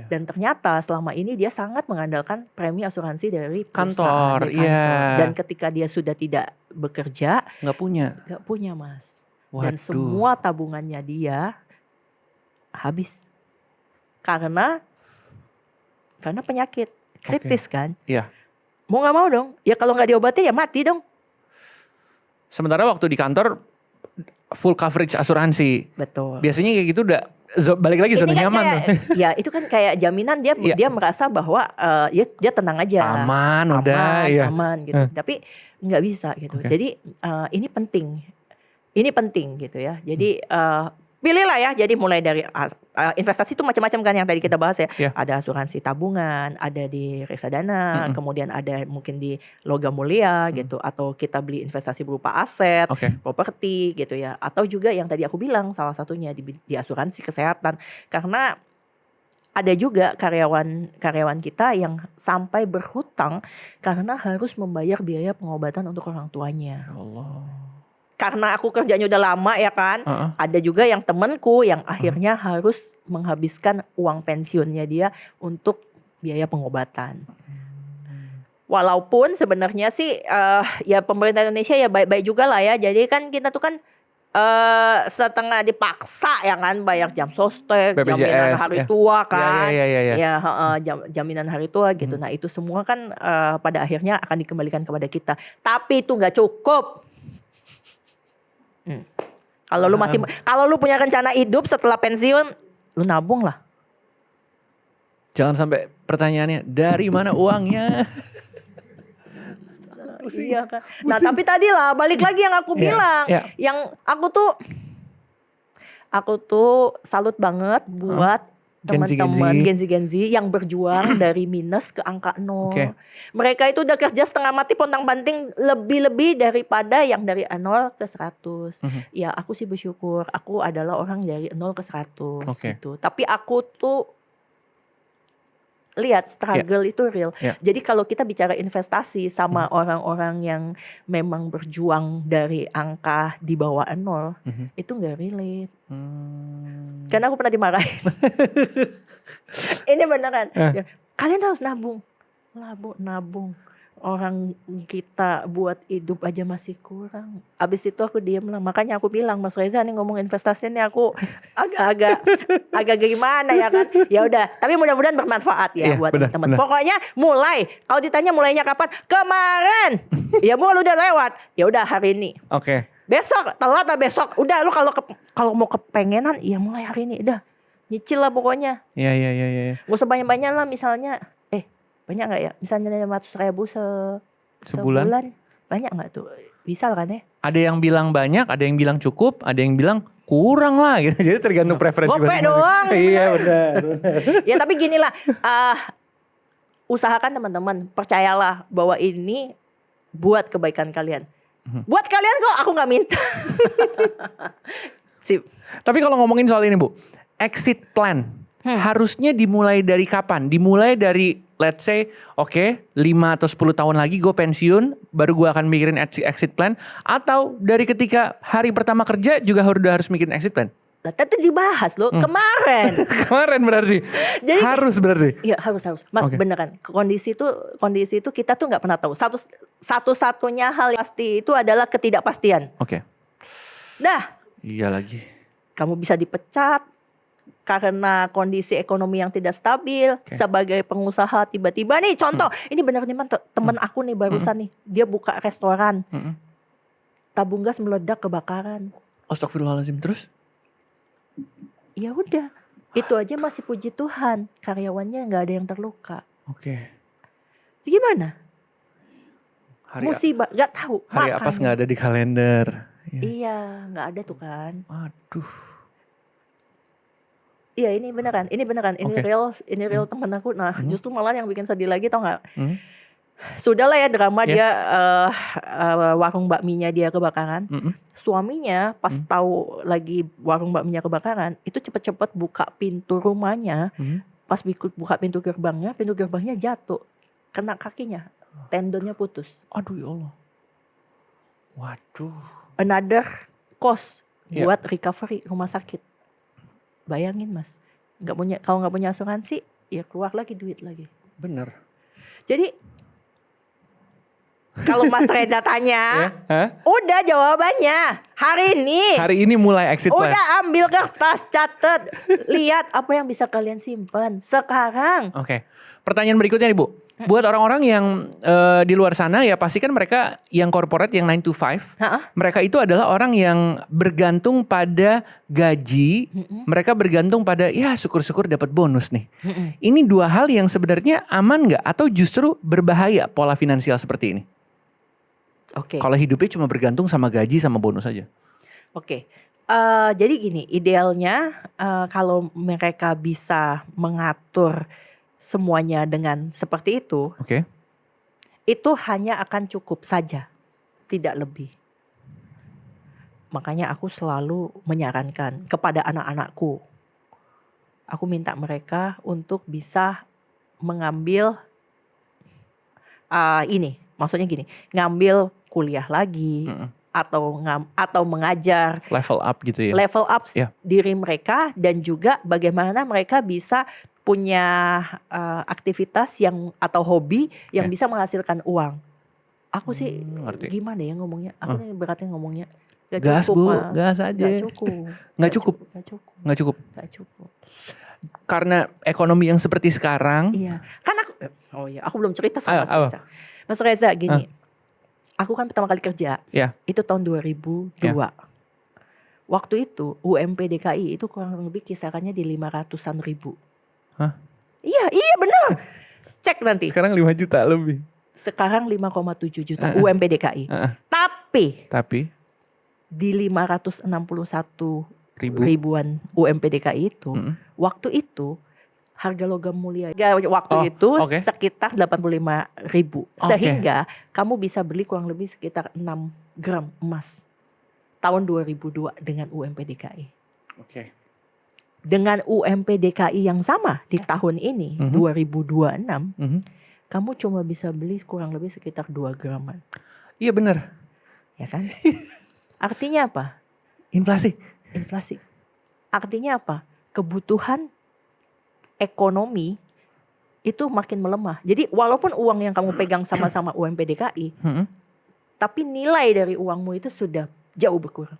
Dan ternyata selama ini dia sangat mengandalkan premi asuransi dari perusahaan,
kantor.
Dan ketika dia sudah tidak bekerja,
nggak punya
Mas.
Waduh.
Dan semua tabungannya dia habis karena penyakit kritis kan. Mau nggak mau dong, ya kalau nggak diobati ya mati dong.
Sementara waktu di kantor full coverage asuransi.
Betul.
Biasanya kayak gitu udah balik lagi zona
kan
nyaman tuh.
Ya itu kan kayak jaminan dia merasa bahwa dia tenang aja.
Aman
gitu. Tapi nggak bisa gitu. Jadi ini penting gitu ya. Jadi pilihlah ya. Jadi mulai dari investasi itu macam-macam kan yang tadi kita bahas ya. Ada asuransi tabungan, ada di reksadana, kemudian ada mungkin di logam mulia gitu, atau kita beli investasi berupa aset, properti gitu ya. Atau juga yang tadi aku bilang salah satunya di asuransi kesehatan. Karena ada juga karyawan kita yang sampai berhutang karena harus membayar biaya pengobatan untuk orang tuanya.
Allah.
Karena aku kerjanya udah lama ya kan, ada juga yang temenku yang akhirnya harus menghabiskan uang pensiunnya dia untuk biaya pengobatan. Walaupun sebenarnya sih ya pemerintah Indonesia ya baik-baik juga lah ya. Jadi kan kita tuh kan setengah dipaksa ya kan bayar jam sostek,
BPJS,
jaminan hari tua kan,
ya.
Jaminan hari tua gitu. Nah itu semua kan pada akhirnya akan dikembalikan kepada kita. Tapi itu nggak cukup. Kalau lu punya rencana hidup setelah pensiun, lu nabung lah.
Jangan sampai pertanyaannya dari mana uangnya.
Iya kan. Nah tapi tadi lah balik lagi yang aku bilang, yang aku tuh salut banget buat teman-teman Gen Z yang berjuang dari minus ke angka 0. Mereka itu udah kerja setengah mati pontang-panting lebih-lebih daripada yang dari 0 ke 100. Ya aku sih bersyukur aku adalah orang dari 0 ke 100 gitu. Tapi aku tuh lihat struggle itu real. Jadi kalau kita bicara investasi sama orang-orang yang memang berjuang dari angka di bawah 0, itu gak relate. Karena aku pernah dimarahin. Ini beneran. Kalian harus nabung. Orang kita buat hidup aja masih kurang. Abis itu aku diem lah. Makanya aku bilang Mas Reza nih ngomong investasi nih aku agak gimana ya kan. Ya udah. Tapi mudah-mudahan bermanfaat ya buat teman-teman. Pokoknya mulai. Kalau ditanya mulainya kapan? Kemarin. Ya lu udah lewat. Ya udah hari ini. Besok telat atau besok. Udah lu kalau mau kepengenan ya mulai hari ini. Udah. Nyicil lah pokoknya.
Iya.
Gak usah banyak-banyak lah misalnya. Banyak gak ya? Misalnya 500.000 sebulan. Banyak gak tuh? Bisa kan ya?
Ada yang bilang banyak, ada yang bilang cukup, ada yang bilang kurang lah gitu. Jadi tergantung preferensi
masing-masing. Doang.
Iya benar.
Ya tapi gini lah. Usahakan teman-teman. Percayalah bahwa ini buat kebaikan kalian. Buat kalian kok aku nggak minta. Sip.
Tapi kalau ngomongin soal ini Bu, exit plan harusnya dimulai dari kapan? Dimulai dari let's say, oke, 5 atau 10 tahun lagi gue pensiun, baru gue akan mikirin exit plan. Atau dari ketika hari pertama kerja juga udah harus mikirin exit plan?
Lah tadi dibahas loh kemarin.
Kemarin berarti?
Jadi,
harus berarti?
Iya harus. Mas beneran. Kondisi itu kita tuh nggak pernah tahu. Satu-satunya hal yang pasti itu adalah ketidakpastian.
Oke.
Nah.
Iya lagi.
Kamu bisa dipecat karena kondisi ekonomi yang tidak stabil. Sebagai pengusaha tiba-tiba nih contoh. Ini benar nih teman aku nih barusan nih. Dia buka restoran. Tabung gas meledak kebakaran.
Astagfirullahaladzim. Terus?
Ya udah. Itu aja masih puji Tuhan. Karyawannya nggak ada yang terluka.
Oke.
Gimana? Musibah. Gak tahu.
Hari apa nggak ada di kalender.
Iya nggak ada tuh kan.
Aduh.
Iya ini beneran. Ini real teman aku. Nah justru malah yang bikin sedih lagi tau nggak? Sudahlah ya drama dia warung bakminya dia kebakaran. Suaminya pas tahu lagi warung bakminya kebakaran, itu cepet-cepet buka pintu rumahnya. Pas buka pintu gerbangnya jatuh, kena kakinya, tendonnya putus.
Aduh ya Allah. Waduh.
Another cost buat recovery rumah sakit. Bayangin Mas, kalau nggak punya asuransi, ya keluar lagi duit lagi.
Bener.
Jadi kalau Mas Reza tanya, udah jawabannya. Hari ini
mulai exit plan.
Udah ambil kertas, catet, lihat apa yang bisa kalian simpan sekarang.
Oke. Pertanyaan berikutnya nih Bu. Buat orang-orang yang di luar sana ya pasti kan mereka yang corporate yang 9 to 5. Mereka itu adalah orang yang bergantung pada gaji. Mereka bergantung pada ya syukur-syukur dapat bonus nih. Ini dua hal yang sebenarnya aman gak? Atau justru berbahaya pola finansial seperti ini?
Oke.
Kalau hidupnya cuma bergantung sama gaji sama bonus aja.
Oke. Jadi gini, idealnya kalau mereka bisa mengatur semuanya dengan seperti itu, itu hanya akan cukup saja, tidak lebih. Makanya aku selalu menyarankan kepada anak-anakku, aku minta mereka untuk bisa mengambil maksudnya gini, ngambil kuliah lagi atau mengajar,
level up gitu ya.
Level up diri mereka dan juga bagaimana mereka bisa punya aktivitas yang atau hobi yang bisa menghasilkan uang. Aku sih gimana ya ngomongnya? Aku nih beratnya ngomongnya.
Gas Bu, gas aja. Gak cukup. Karena ekonomi yang seperti sekarang.
Iya. Kan aku belum cerita sama Mas Reza. Mas Reza gini. Aku kan pertama kali kerja. Itu tahun 2002. Waktu itu UMP DKI itu kurang lebih kisarannya di 500-an ribu.
Hah?
Iya benar. Cek nanti.
Sekarang 5 juta lebih.
Sekarang 5,7 juta UMP DKI. Tapi di 561 ribuan UMP DKI itu, waktu itu harga logam mulia sekitar 85 ribu. Sehingga kamu bisa beli kurang lebih sekitar 6 gram emas. Tahun 2002 dengan UMP DKI. Dengan UMP DKI yang sama di tahun ini 2026, kamu cuma bisa beli kurang lebih sekitar 2 graman.
Iya benar.
Ya kan? Artinya apa?
Inflasi.
Artinya apa? Kebutuhan ekonomi itu makin melemah. Jadi walaupun uang yang kamu pegang sama-sama UMP DKI, tapi nilai dari uangmu itu sudah jauh berkurang.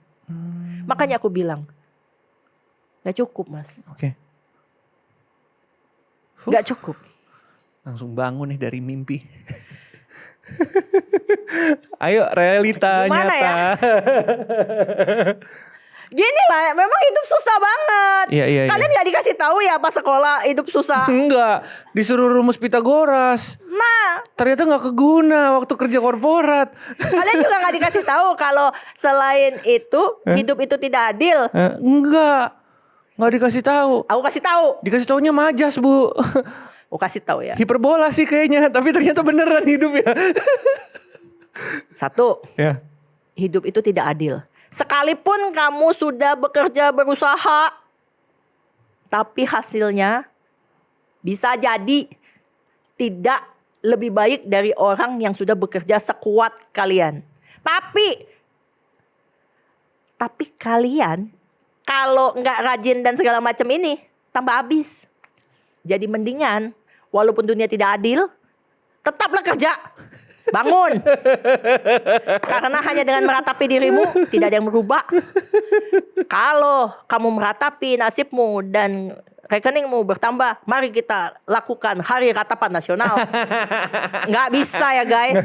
Makanya aku bilang, gak cukup Mas. Gak cukup.
Langsung bangun nih dari mimpi. Ayo realita
gimana
nyata.
Ya? Gini lah, memang hidup susah banget.
Iya.
Kalian gak dikasih tahu ya pas sekolah hidup susah?
Enggak, disuruh rumus Pitagoras.
Nah,
ternyata gak keguna waktu kerja korporat.
Kalian juga gak dikasih tahu kalau selain itu hidup itu tidak adil.
Enggak dikasih tahu.
Aku kasih tahu.
Dikasih taunya majas Bu.
Aku kasih tahu ya.
Hiperbola sih kayaknya, tapi ternyata beneran hidup ya.
Satu. hidup itu tidak adil. Sekalipun kamu sudah bekerja berusaha, tapi hasilnya bisa jadi tidak lebih baik dari orang yang sudah bekerja sekuat kalian. Tapi kalian kalau nggak rajin dan segala macam ini tambah habis. Jadi mendingan walaupun dunia tidak adil, tetaplah kerja. Bangun. Karena hanya dengan meratapi dirimu tidak ada yang berubah. Kalau kamu meratapi nasibmu dan rekeningmu bertambah, mari kita lakukan hari ratapan nasional. Nggak bisa ya guys.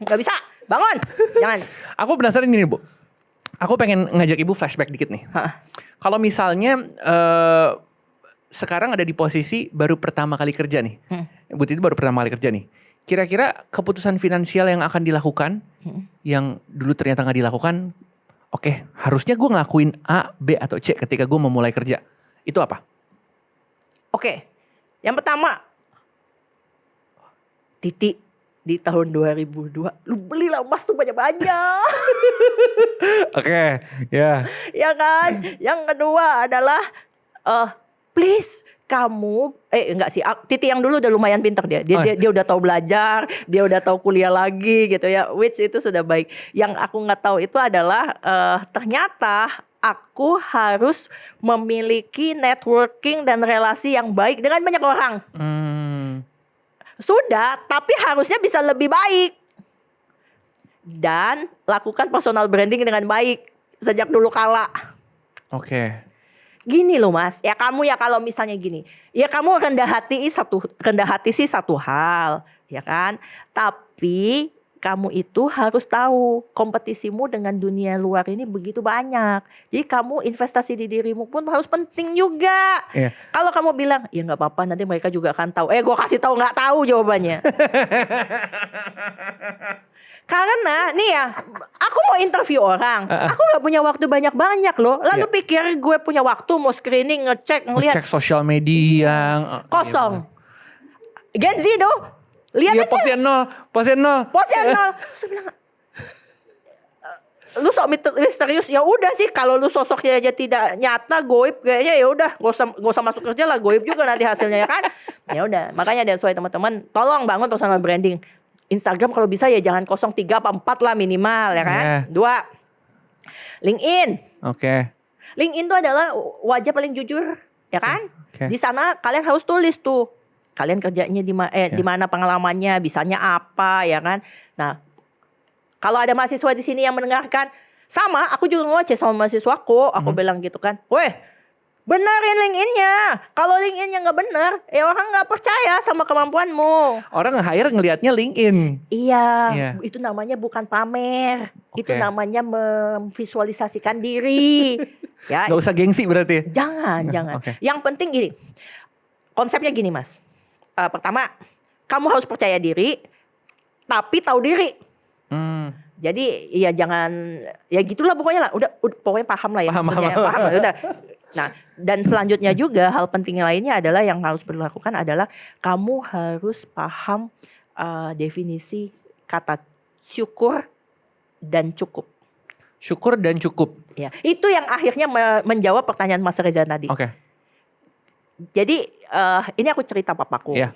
Nggak bisa. Bangun. Jangan.
Aku penasaran ini Bu. Aku pengen ngajak Ibu flashback dikit nih. Kalau misalnya sekarang ada di posisi baru pertama kali kerja nih. Bu Titi baru pertama kali kerja nih. Kira-kira keputusan finansial yang akan dilakukan, yang dulu ternyata nggak dilakukan, oke, harusnya gue ngelakuin A, B, atau C ketika gue memulai kerja. Itu apa?
Oke, yang pertama, Titi di tahun 2002, lu belilah emas tuh banyak-banyak.
Oke, ya.
Ya kan? Yang kedua adalah, please kamu, enggak sih, Titi yang dulu udah lumayan pintar dia udah tahu belajar, dia udah tahu kuliah lagi gitu ya, which itu sudah baik. Yang aku nggak tahu itu adalah ternyata aku harus memiliki networking dan relasi yang baik dengan banyak orang. Sudah, tapi harusnya bisa lebih baik. Dan lakukan personal branding dengan baik sejak dulu kala.
Oke.
Gini loh Mas, ya kamu ya kalau misalnya gini, ya kamu rendah hati sih satu hal, ya kan? Tapi kamu itu harus tahu kompetisimu dengan dunia luar ini begitu banyak. Jadi kamu investasi di dirimu pun harus penting juga.
Yeah.
Kalau kamu bilang, ya nggak apa-apa nanti mereka juga akan tahu. Gue kasih tahu nggak tahu jawabannya. Karena nih ya, aku mau interview orang, aku gak punya waktu banyak-banyak loh. Lalu pikir gue punya waktu mau screening, ngecek, ngelihat.
Ngecek sosial media.
Kosong. Gen Z tuh, lihat aja.
Posien nol.
Terus bilang, lu sok misterius. Ya udah sih, kalau lu sosoknya aja tidak nyata, goib kayaknya ya udah, gak usah masuk kerja lah, goib juga nanti hasilnya ya kan. Ya udah, makanya that's why teman-teman, tolong bangun personal branding. Instagram kalau bisa ya jangan 03 apa 4 lah minimal ya kan. 2. LinkedIn.
Oke.
LinkedIn itu adalah wajah paling jujur ya kan. Di sana kalian harus tulis tuh. Kalian kerjanya di mana pengalamannya, bisanya apa ya kan. Nah, kalau ada mahasiswa di sini yang mendengarkan, sama aku juga ngoceh sama mahasiswaku, aku bilang gitu kan. Weh, benerin LinkedIn-nya. Kalau LinkedIn-nya nggak bener, ya orang nggak percaya sama kemampuanmu.
Orang nge-hire ngelihatnya LinkedIn.
Iya, itu namanya bukan pamer. Itu namanya memvisualisasikan diri. Ya,
nggak usah gengsi berarti.
Jangan. Yang penting gini, konsepnya gini Mas. Pertama, kamu harus percaya diri, tapi tahu diri. Jadi ya jangan, ya gitulah pokoknya lah. Udah pokoknya paham lah ya. Paham lah. Udah. Nah, dan selanjutnya juga hal penting lainnya adalah yang harus dilakukan adalah kamu harus paham definisi kata syukur dan cukup.
Syukur dan cukup.
Ya, itu yang akhirnya menjawab pertanyaan Mas Reza tadi.
Oke.
Jadi ini aku cerita papaku.
Yeah.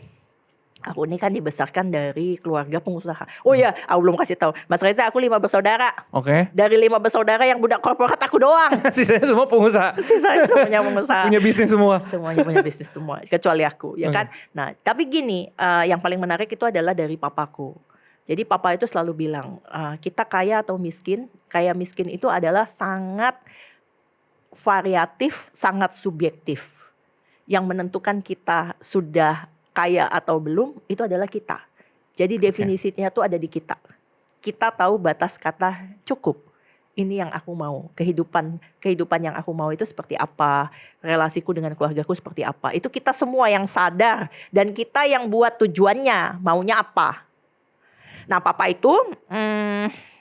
Aku ini kan dibesarkan dari keluarga pengusaha. Oh iya, aku belum kasih tahu. Mas Reza, aku 5 bersaudara.
Oke.
Dari 5 bersaudara yang budak korporat aku doang.
Sisanya semua pengusaha.
Sisanya semuanya pengusaha.
Punya bisnis semua.
Semuanya punya bisnis semua, kecuali aku, ya kan. Nah, tapi gini, yang paling menarik itu adalah dari papaku. Jadi papa itu selalu bilang, kita kaya atau miskin, kaya miskin itu adalah sangat variatif, sangat subjektif. Yang menentukan kita sudah kaya atau belum itu adalah kita. Jadi definisinya tuh ada di kita. Kita tahu batas kata cukup. Ini yang aku mau. Kehidupan yang aku mau itu seperti apa? Relasiku dengan keluargaku seperti apa? Itu kita semua yang sadar dan kita yang buat tujuannya, maunya apa. Nah, papa itu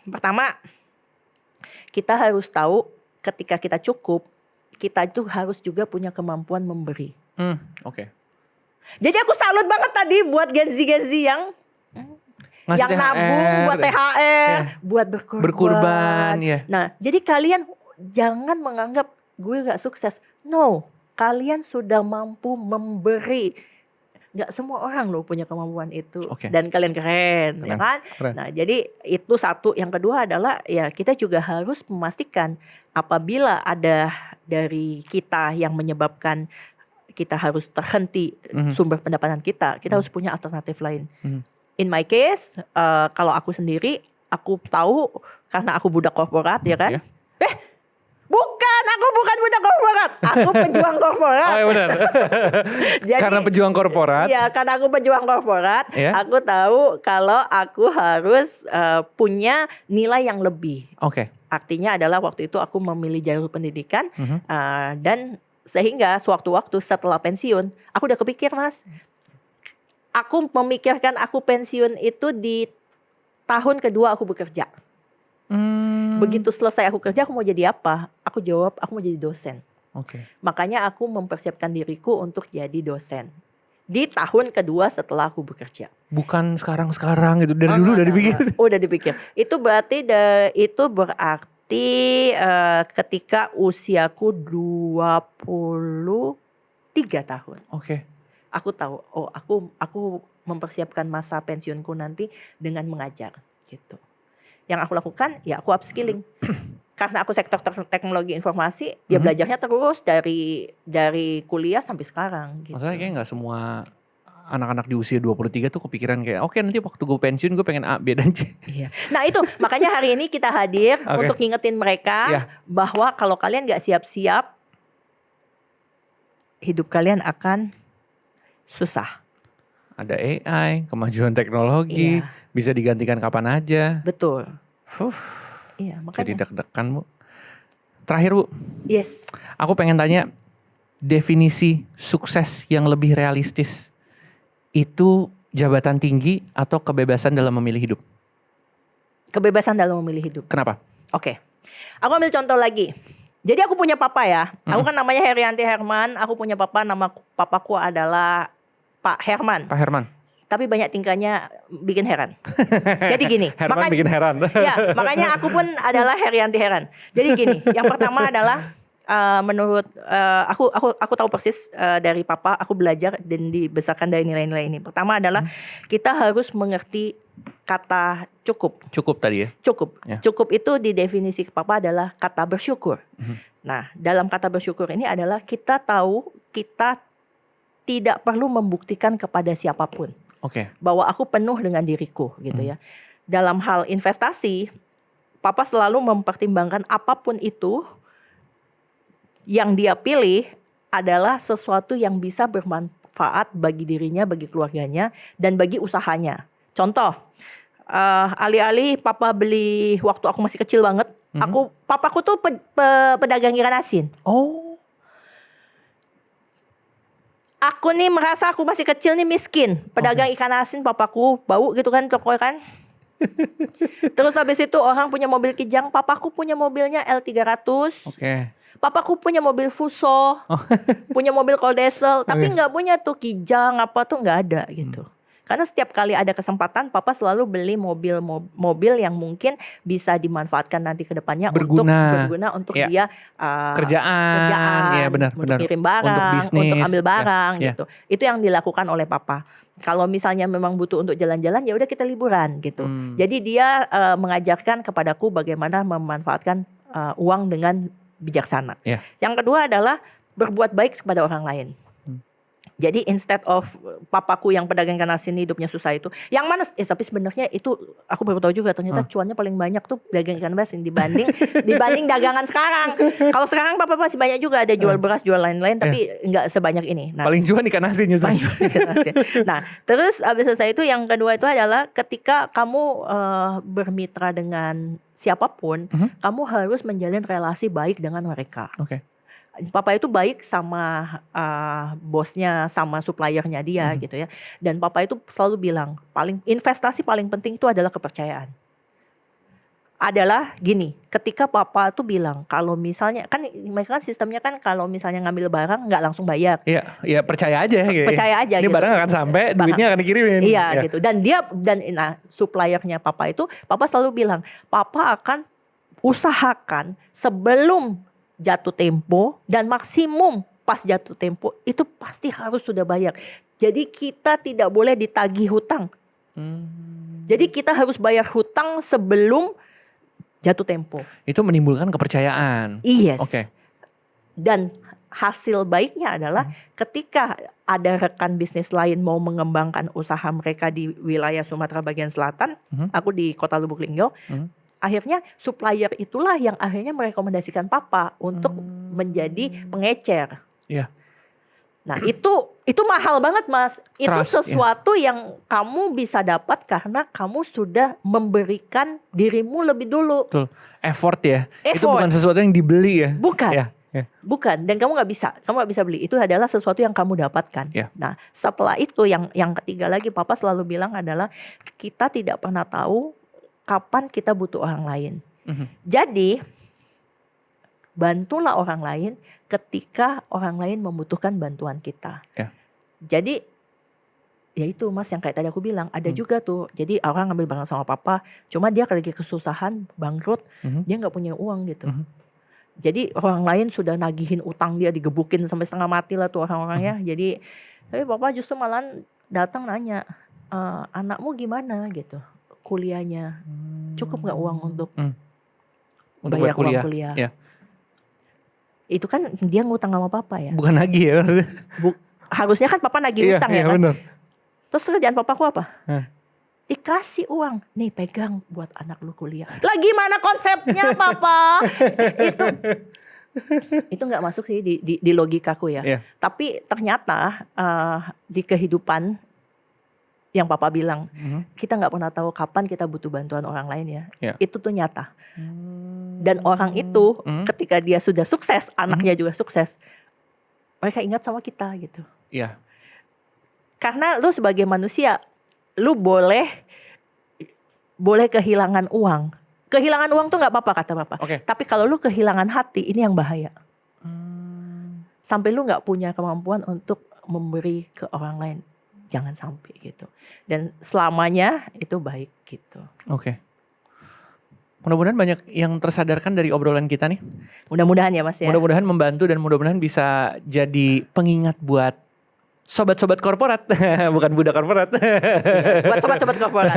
pertama kita harus tahu ketika kita cukup, kita itu harus juga punya kemampuan memberi.
Oke.
Jadi aku salut banget tadi buat Gen Z yang
Ngasih
yang nabung buat THR, buat
berkurban, ya.
Nah, jadi kalian jangan menganggap gue gak sukses. No, kalian sudah mampu memberi. Gak semua orang loh punya kemampuan itu. Dan kalian keren, ya kan?
Keren.
Nah, jadi itu satu. Yang kedua adalah ya kita juga harus memastikan apabila ada dari kita yang menyebabkan kita harus terhenti sumber pendapatan kita harus punya alternatif lain. In my case, kalau aku sendiri, aku tahu karena aku budak korporat, ya kan? Bukan, aku bukan budak korporat, aku pejuang korporat.
Oh ya benar.
Jadi,
karena pejuang korporat.
Iya, karena aku pejuang korporat, aku tahu kalau aku harus punya nilai yang lebih. Artinya adalah waktu itu aku memilih jalur pendidikan dan sehingga sewaktu-waktu setelah pensiun, aku udah kepikir, Mas. Aku memikirkan aku pensiun itu di tahun kedua aku bekerja. Begitu selesai aku kerja, aku mau jadi apa? Aku jawab, aku mau jadi dosen. Makanya aku mempersiapkan diriku untuk jadi dosen. Di tahun kedua setelah aku bekerja.
Bukan sekarang-sekarang gitu, dari dulu udah dipikir.
Udah dipikir. Itu berarti ketika usiaku 23 tahun. Aku tahu, aku mempersiapkan masa pensiunku nanti dengan mengajar gitu. Yang aku lakukan ya aku upskilling. Karena aku sektor teknologi informasi, ya belajarnya terus dari kuliah sampai sekarang gitu.
Maksudnya kayak gak semua anak-anak di usia 23 tuh kepikiran kayak oke, nanti waktu gue pensiun gue pengen A, B, dan C.
Nah itu makanya hari ini kita hadir untuk ngingetin mereka bahwa kalau kalian gak siap-siap, hidup kalian akan susah.
Ada AI, kemajuan teknologi, bisa digantikan kapan aja.
Betul. Makanya.
Jadi deg-degan, Bu. Terakhir, Bu.
Yes.
Aku pengen tanya, definisi sukses yang lebih realistis itu jabatan tinggi atau kebebasan dalam memilih hidup?
Kebebasan dalam memilih hidup.
Kenapa?
Oke. Aku ambil contoh lagi. Jadi aku punya papa ya. Aku kan namanya Herianti Herman. Aku punya papa, nama papaku adalah Pak Herman.
Pak Herman.
Tapi banyak tingkahnya bikin heran. Jadi gini.
Herman bikin heran.
Ya, makanya aku pun adalah Herianti Heran. Jadi gini, yang pertama adalah menurut aku tahu persis dari papa, aku belajar dan dibesarkan dari nilai-nilai ini. Pertama adalah kita harus mengerti kata cukup.
Cukup tadi ya?
Cukup. Cukup itu di definisi papa adalah kata bersyukur. Nah, dalam kata bersyukur ini adalah kita tahu kita tidak perlu membuktikan kepada siapapun bahwa aku penuh dengan diriku gitu ya. Dalam hal investasi, papa selalu mempertimbangkan apapun itu yang dia pilih adalah sesuatu yang bisa bermanfaat bagi dirinya, bagi keluarganya, dan bagi usahanya. Contoh, alih-alih papa beli waktu aku masih kecil banget, papaku tuh pedagang ikan asin. Aku nih merasa aku masih kecil nih miskin. Pedagang ikan asin papaku bau gitu kan toko kan. Terus habis itu orang punya mobil Kijang, papaku punya mobilnya L300. Papaku punya mobil Fuso, punya mobil Coldesel, tapi nggak punya tuh Kijang apa tuh nggak ada gitu. Karena setiap kali ada kesempatan, papa selalu beli mobil yang mungkin bisa dimanfaatkan nanti ke depannya berguna untuk dia
kerjaan, ya benar,
untuk kirim barang,
untuk bisnis,
untuk ambil barang gitu. Itu yang dilakukan oleh papa. Kalau misalnya memang butuh untuk jalan-jalan, ya udah kita liburan gitu. Jadi dia mengajarkan kepadaku bagaimana memanfaatkan uang dengan bijaksana. Yang kedua adalah berbuat baik kepada orang lain. Jadi instead of papaku yang pedagang ikan asin hidupnya susah itu, yang mana? Tapi sebenarnya itu aku baru tahu juga ternyata cuannya paling banyak tuh pedagang ikan asin dibanding dagangan sekarang. Kalau sekarang papa masih banyak juga ada jual beras, jual lain-lain, tapi nggak sebanyak ini. Nah,
paling cuan ikan asin justru.
Nah, terus abis selesai itu yang kedua itu adalah ketika kamu bermitra dengan siapapun, kamu harus menjalin relasi baik dengan mereka. Papa itu baik sama bosnya, sama suppliernya dia gitu ya. Dan papa itu selalu bilang, investasi paling penting itu adalah kepercayaan. adalah gini, ketika papa tuh bilang kalau misalnya kan mereka kan sistemnya kan kalau misalnya ngambil barang nggak langsung bayar.
Iya, ya percaya aja gitu.
Percaya aja
Ini
gitu.
barang akan sampai, duitnya akan dikirimin.
Iya gitu. Dan suppliernya papa itu, papa selalu bilang, papa akan usahakan sebelum jatuh tempo dan maksimum pas jatuh tempo itu pasti harus sudah bayar. Jadi kita tidak boleh ditagih hutang. Jadi kita harus bayar hutang sebelum jatuh tempo.
Itu menimbulkan kepercayaan.
Yes.
Oke.
Dan hasil baiknya adalah ketika ada rekan bisnis lain mau mengembangkan usaha mereka di wilayah Sumatera bagian selatan, aku di Kota Lubuk Linggau, akhirnya supplier itulah yang akhirnya merekomendasikan papa untuk menjadi pengecer.
Iya.
Nah itu mahal banget Mas. Itu
Trust,
sesuatu yang kamu bisa dapat karena kamu sudah memberikan dirimu lebih dulu.
Betul. Effort ya. Itu
Effort.
bukan sesuatu yang dibeli ya.
Bukan.
Ya. Ya.
Bukan, dan kamu nggak bisa beli. Itu adalah sesuatu yang kamu dapatkan.
Ya.
Nah, setelah itu yang ketiga lagi, papa selalu bilang adalah kita tidak pernah tahu kapan kita butuh orang lain. Jadi bantulah orang lain ketika orang lain membutuhkan bantuan kita.
Ya.
Jadi ya itu Mas yang kayak tadi aku bilang, ada juga tuh. Jadi orang ngambil barang sama papa, cuma dia lagi kesusahan, bangkrut, dia nggak punya uang gitu. Jadi orang lain sudah nagihin utang dia, digebukin sampai setengah mati lah tuh orang-orangnya. Jadi tapi papa justru malah datang nanya, anakmu gimana gitu, kuliahnya, cukup nggak uang untuk bayar uang kuliah?
Ya.
Itu kan dia ngutang sama papa ya.
Bukan lagi ya.
Harusnya kan papa nagih utang ya kan.
Bener.
Terus kerjaan papaku apa? Dikasih uang, nih pegang buat anak lu kuliah. Lah gimana konsepnya papa? Itu nggak masuk sih di logikaku ya.
Yeah.
Tapi ternyata di kehidupan yang papa bilang, kita nggak pernah tahu kapan kita butuh bantuan orang lain ya.
Yeah.
Itu tuh nyata. Dan orang itu ketika dia sudah sukses, anaknya juga sukses, mereka ingat sama kita gitu.
Iya.
Karena lu sebagai manusia, lu boleh kehilangan uang. Kehilangan uang tuh nggak apa-apa kata papa.
Oke.
Tapi kalau lu kehilangan hati, ini yang bahaya. Sampai lu nggak punya kemampuan untuk memberi ke orang lain, jangan sampai gitu. Dan selamanya itu baik gitu.
Oke. Mudah-mudahan banyak yang tersadarkan dari obrolan kita nih.
Mudah-mudahan ya Mas ya.
Mudah-mudahan membantu dan mudah-mudahan bisa jadi pengingat buat sobat-sobat korporat, bukan budak korporat.
Buat sobat-sobat korporat.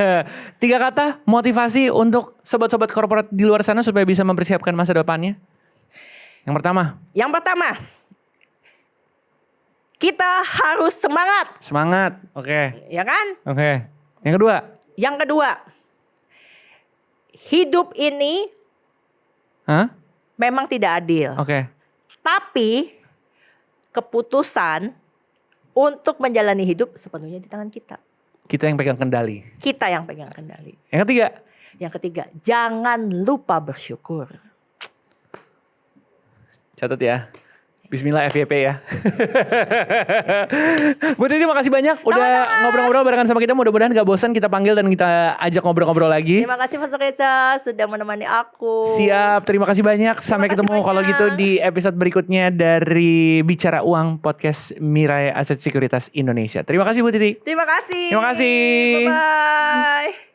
3 kata motivasi untuk sobat-sobat korporat di luar sana supaya bisa mempersiapkan masa depannya. Yang pertama, kita harus semangat. Semangat. Oke.
Ya kan?
Oke. Yang kedua,
hidup ini memang tidak adil.
Oke.
Tapi keputusan untuk menjalani hidup sepenuhnya di tangan kita.
Kita yang pegang kendali.
Kita yang pegang kendali.
Yang
ketiga, jangan lupa bersyukur.
Catat ya. Bismillah FYP ya. Bu Titi makasih banyak udah ngobrol-ngobrol barengan sama kita. Mudah-mudahan gak bosan kita panggil dan kita ajak ngobrol-ngobrol lagi.
Terima kasih Mas Reza sudah menemani aku.
Siap, terima kasih banyak. Sampai ketemu kalau gitu di episode berikutnya dari Bicara Uang Podcast Mirai Aset Sekuritas Indonesia. Terima kasih Bu Titi.
Terima kasih.
Terima kasih.
Bye-bye.